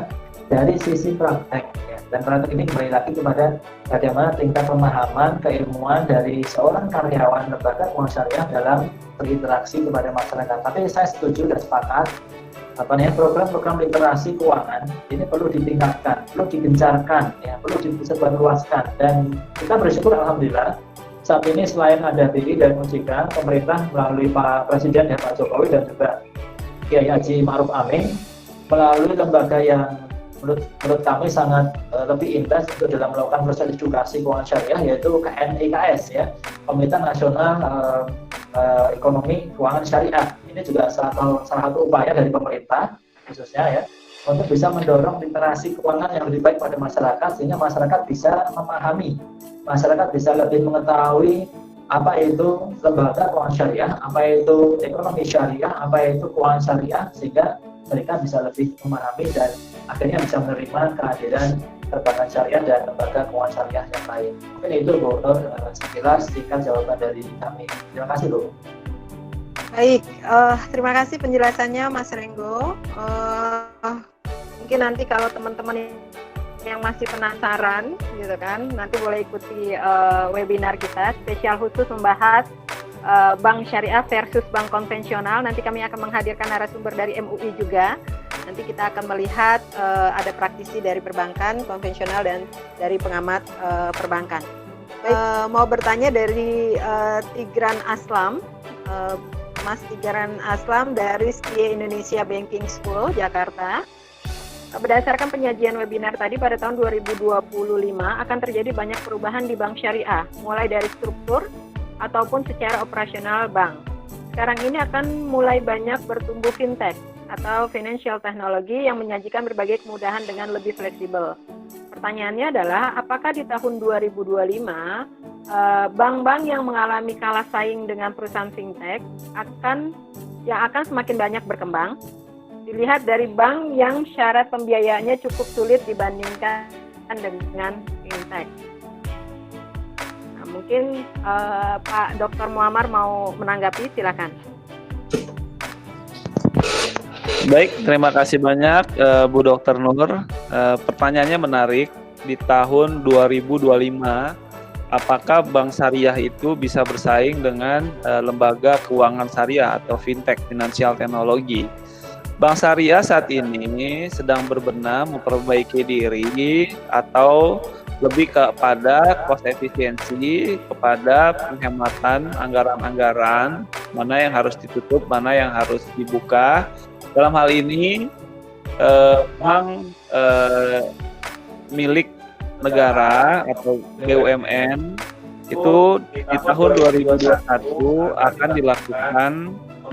dari sisi praktek ya. Dan praktek ini kembali lagi kepada bagaimana tingkat pemahaman keilmuan dari seorang karyawan lembaga keuangan syariah dalam berinteraksi kepada masyarakat. Tapi saya setuju dan sepakat program-program literasi keuangan ini perlu ditingkatkan, perlu digencarkan ya, perlu disebarluaskan. Dan kita bersyukur alhamdulillah saat ini selain ada BI dan OJK, pemerintah melalui Pak Presiden ya Pak Jokowi dan juga Kiai Haji Ma'ruf Amin melalui lembaga yang menurut kami sangat lebih intens untuk dalam melakukan proses edukasi keuangan syariah, yaitu KNIKS ya, Komite Nasional Ekonomi Keuangan Syariah. Ini juga salah satu upaya dari pemerintah khususnya ya untuk bisa mendorong literasi keuangan yang lebih baik pada masyarakat, sehingga masyarakat bisa memahami, masyarakat bisa lebih mengetahui apa itu lembaga keuangan syariah, apa itu ekonomi syariah, apa itu keuangan syariah, sehingga mereka bisa lebih memahami dan akhirnya bisa menerima kehadiran perbankan syariah dan lembaga keuangan syariah yang lain. Mungkin itu Bu Nur, sekilas singkat jawaban dari kami. Terima kasih Bu. Baik, terima kasih penjelasannya Mas Renggo. Mungkin nanti kalau teman-teman yang masih penasaran gitu kan, nanti boleh ikuti webinar kita spesial khusus membahas bank syariah versus bank konvensional. Nanti kami akan menghadirkan narasumber dari MUI juga. Nanti kita akan melihat ada praktisi dari perbankan konvensional dan dari pengamat perbankan. Mau bertanya dari Tigran Aslam, Mas Tigran Aslam dari Setia Indonesia Banking School Jakarta. Berdasarkan penyajian webinar tadi, pada tahun 2025 akan terjadi banyak perubahan di bank syariah, mulai dari struktur ataupun secara operasional bank. Sekarang ini akan mulai banyak bertumbuh fintech atau financial technology yang menyajikan berbagai kemudahan dengan lebih fleksibel. Pertanyaannya adalah, apakah di tahun 2025 bank-bank yang mengalami kalah saing dengan perusahaan fintech akan semakin banyak berkembang? Dilihat dari bank yang syarat pembiayaannya cukup sulit dibandingkan dengan fintech. Nah, mungkin Pak Dr. Muammar mau menanggapi, silakan. Baik, terima kasih banyak Bu Dr. Nur. Pertanyaannya menarik. Di tahun 2025, apakah bank syariah itu bisa bersaing dengan lembaga keuangan syariah atau fintech, financial technology? Bank syariah saat ini sedang berbenah memperbaiki diri atau lebih kepada cost efisiensi, kepada penghematan anggaran-anggaran, mana yang harus ditutup, mana yang harus dibuka. Dalam hal ini, bank milik negara atau BUMN Itu di tahun 2021 akan dilakukan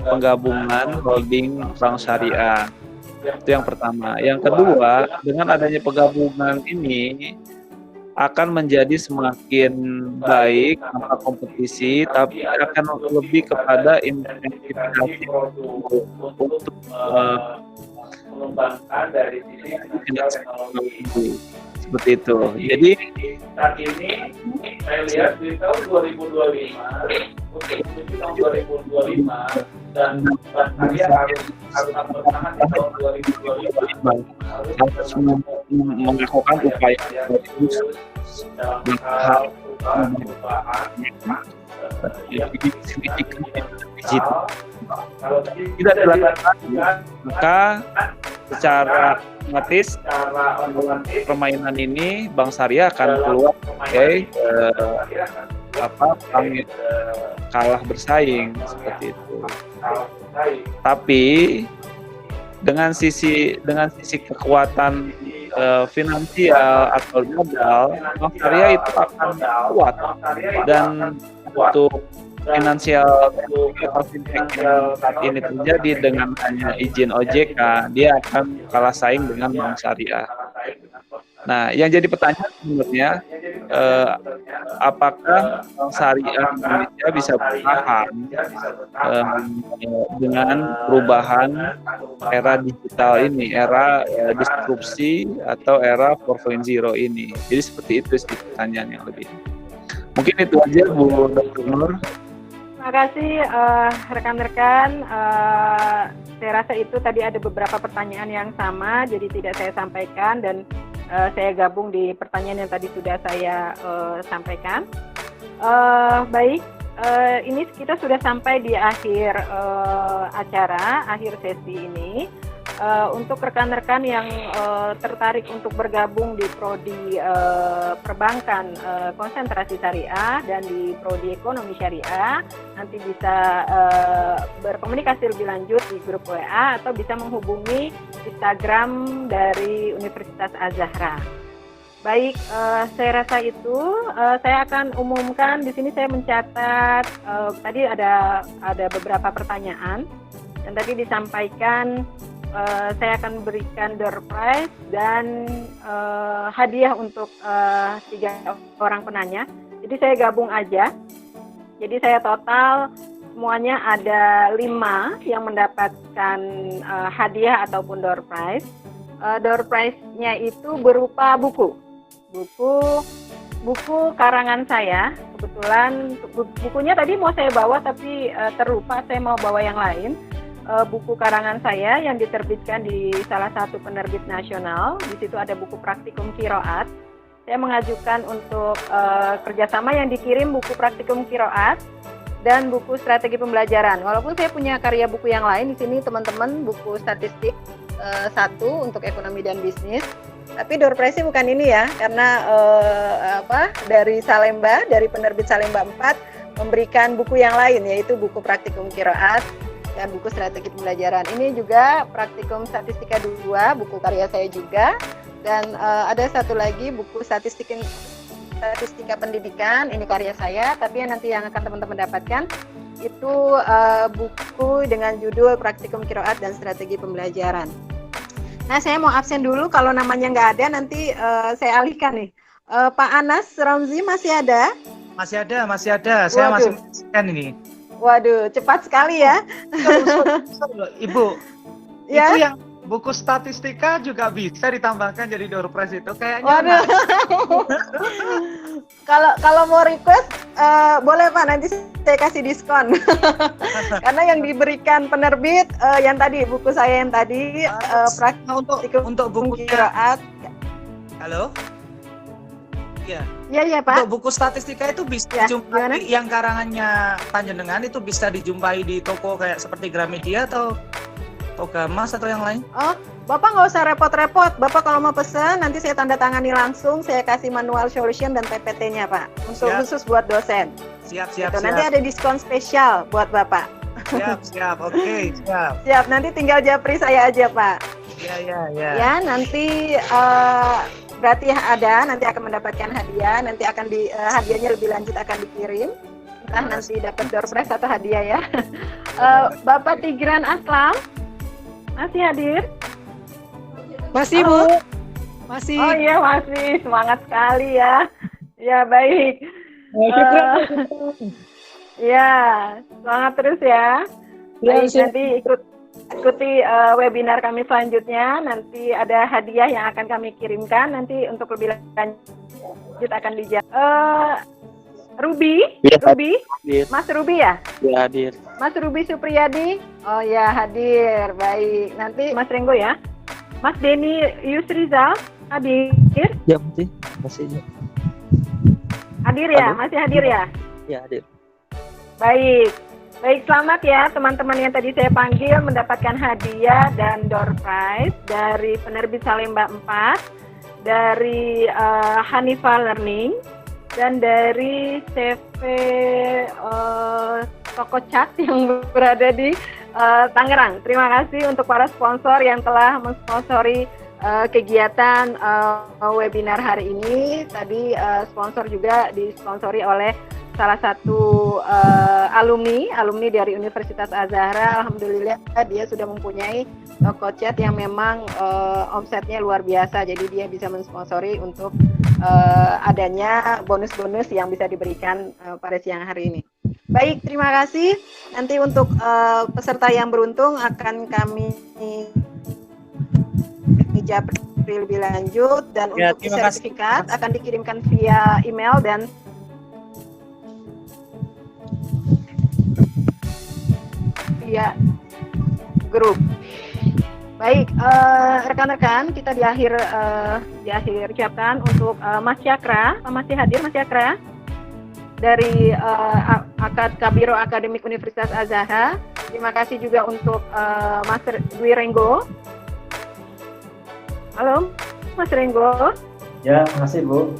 penggabungan holding bank syariah. Itu yang pertama. Yang kedua, dengan adanya penggabungan ini akan menjadi semakin baik tanpa kompetisi, tapi akan lebih kepada investasi untuk mengembangkan dari sisi teknologi. seperti itu. Jadi saat ini saya lihat di tahun 2025 untuk menuju tahun 2025 dan karya harus bertahan di tahun 2025 harus melakukan upaya dalam hal perubahan yang signifikan digital. kalau Tidak dilakukan, maka secara otomatis permainan ini bank syariah akan keluar sebagai kalah bersaing seperti itu. Tapi dengan sisi kekuatan finansial atau modal, bank syariah itu akan kuat, dan untuk finansial fintech yang saat ini terjadi dengan hanya izin OJK, dia akan kalah saing dengan bank syariah. Nah, yang jadi pertanyaan sebenarnya, apakah bank syariah Indonesia bisa bertahan dengan perubahan era digital ini, era disrupsi atau era 4.0 ini? Jadi seperti itu sih pertanyaan yang lebih. Mungkin itu aja, Bu Dr. Nur. Terima kasih rekan-rekan. Saya rasa itu tadi ada beberapa pertanyaan yang sama, jadi tidak saya sampaikan dan saya gabung di pertanyaan yang tadi sudah saya sampaikan. Baik, ini kita sudah sampai di akhir acara, akhir sesi ini. Untuk rekan-rekan yang tertarik untuk bergabung di prodi perbankan konsentrasi syariah dan di prodi ekonomi syariah, nanti bisa berkomunikasi lebih lanjut di grup WA atau bisa menghubungi Instagram dari Universitas Az-Zahra. Baik, saya rasa itu saya akan umumkan di sini. Saya mencatat tadi ada beberapa pertanyaan yang tadi disampaikan. Saya akan berikan door prize dan hadiah untuk 3 orang penanya. Jadi saya gabung aja. Jadi saya total semuanya ada 5 yang mendapatkan hadiah ataupun door prize. Door prize-nya itu berupa buku karangan saya. Kebetulan bukunya tadi mau saya bawa tapi terlupa, saya mau bawa yang lain. Buku karangan saya yang diterbitkan di salah satu penerbit nasional. Di situ ada buku praktikum Qiraat. Saya mengajukan untuk kerjasama yang dikirim buku praktikum Qiraat dan buku strategi pembelajaran. Walaupun saya punya karya buku yang lain di sini, teman-teman, buku statistik 1 untuk ekonomi dan bisnis. Tapi door prize-nya bukan ini ya, karena dari Salemba, dari penerbit Salemba 4 memberikan buku yang lain, yaitu buku praktikum Qiraat dan buku strategi pembelajaran. Ini juga praktikum statistika 2, buku karya saya juga. Dan ada satu lagi buku statistika pendidikan, ini karya saya, tapi nanti yang akan teman-teman dapatkan itu buku dengan judul praktikum Qiraat dan strategi pembelajaran. Nah, saya mau absen dulu, kalau namanya nggak ada nanti saya alihkan nih. Pak Anas Ramzi masih ada? Masih ada. Saya masih menyaksikan ini. Waduh, cepat sekali ya. Ibu, ya? Itu yang buku statistika juga bisa ditambahkan jadi door prize itu kayaknya. Waduh. Kalau mau request boleh Pak, nanti saya kasih diskon. Karena yang diberikan penerbit yang tadi, buku saya yang tadi untuk buku Qiraat. Halo? Iya. Iya Pak. Untuk buku statistika itu bisa dijumpai, yang karangannya Panjenengan itu bisa dijumpai di toko kayak seperti Gramedia atau Togamas atau yang lain? Oh, Bapak nggak usah repot-repot. Bapak kalau mau pesan nanti saya tanda tangani langsung, saya kasih manual solution dan PPT-nya Pak, untuk khusus buat dosen. Siap. Nanti ada diskon spesial buat Bapak. Siap. Oke, siap. Siap, nanti tinggal japri saya aja Pak. Iya. Ya, nanti berarti ada, nanti akan mendapatkan hadiah, nanti akan hadiahnya lebih lanjut akan dikirim, entah nanti dapat door prize atau hadiah ya. Bapak Tigran Aslam masih hadir? Masih Bu, masih. Oh iya masih, semangat sekali ya. Ya baik. Ya semangat terus ya. Baik, nanti ikuti webinar kami selanjutnya. Nanti ada hadiah yang akan kami kirimkan. Nanti untuk lebih lanjut akan dijawab. Ruby, Ya, Ruby, hadir. Mas Ruby ya? Ya, hadir. Mas Ruby Supriyadi. Oh ya hadir. Baik, nanti Mas Renggo ya. Mas Denny Yusrizal hadir? Ya, masih. Hadir ya? Halo? Masih hadir ya? Ya, hadir. Baik. Baik, selamat ya teman-teman yang tadi saya panggil mendapatkan hadiah dan door prize dari penerbit Salemba 4, dari Hanifa Learning, dan dari CV toko cat yang berada di Tangerang. Terima kasih untuk para sponsor yang telah mensponsori kegiatan webinar hari ini. Tadi sponsor juga disponsori oleh salah satu alumni dari Universitas Azhara. Alhamdulillah dia sudah mempunyai toko cat yang memang omsetnya luar biasa. Jadi dia bisa mensponsori untuk adanya bonus-bonus yang bisa diberikan pada siang hari ini. Baik, terima kasih. Nanti untuk peserta yang beruntung akan kami japri lebih lanjut, dan Ya, untuk terima kasih. sertifikat akan dikirimkan via email dan via grup. Baik, rekan-rekan, kita di akhir ucapkan untuk Mas Cakra. Masih hadir Mas Cakra dari Kabiro Akademik Universitas Azhara. Terima kasih juga untuk Mas Dwi Renggo. Halo, Mas Renggo. Ya, makasih Bu.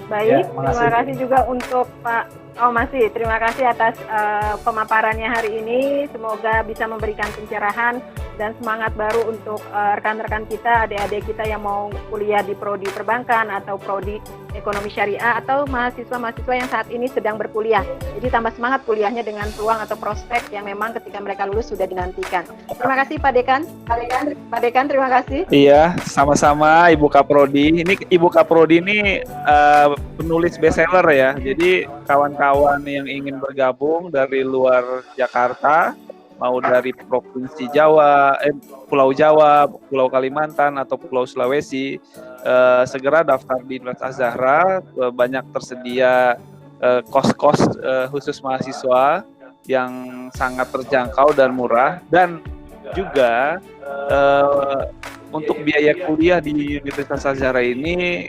Baik, Ya, makasih. terima kasih juga untuk Pak. Oh masih, terima kasih atas pemaparannya hari ini. Semoga bisa memberikan pencerahan dan semangat baru untuk rekan-rekan kita, adik-adik kita yang mau kuliah di prodi perbankan atau prodi ekonomi syariah, atau mahasiswa-mahasiswa yang saat ini sedang berkuliah. Jadi tambah semangat kuliahnya dengan peluang atau prospek yang memang ketika mereka lulus sudah dinantikan. Terima kasih Pak Dekan. Pak Dekan, terima kasih. Iya, sama-sama Ibu Kaprodi. Ini Ibu Kaprodi ini penulis bestseller ya. Jadi kawan-kawan yang ingin bergabung dari luar Jakarta, mau dari Provinsi Jawa, Pulau Jawa, Pulau Kalimantan, atau Pulau Sulawesi, segera daftar di Universitas Azhara. Banyak tersedia kos-kos khusus mahasiswa yang sangat terjangkau dan murah, dan juga untuk biaya kuliah di Universitas Azhara ini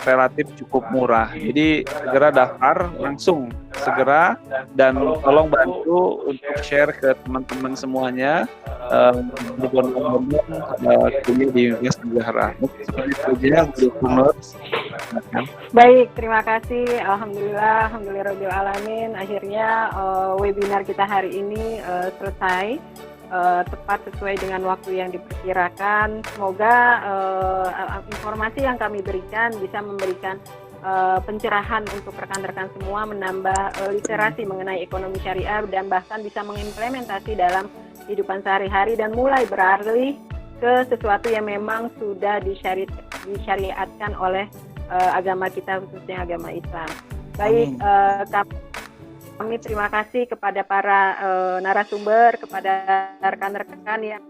relatif cukup murah. Jadi segera daftar, langsung segera, dan tolong bantu untuk share ke teman-teman semuanya kuliah di Universitas Azhara. Seperti itu aja, Baik, terima kasih. Alhamdulillahirrahmanirrahim. Akhirnya webinar kita hari ini selesai. Tepat sesuai dengan waktu yang diperkirakan. Semoga informasi yang kami berikan bisa memberikan pencerahan untuk rekan-rekan semua, menambah literasi mengenai ekonomi syariah, dan bahkan bisa mengimplementasi dalam kehidupan sehari-hari dan mulai beralih ke sesuatu yang memang sudah disyariatkan oleh agama kita, khususnya agama Islam. Baik, kami terima kasih kepada para narasumber, kepada rekan-rekan yang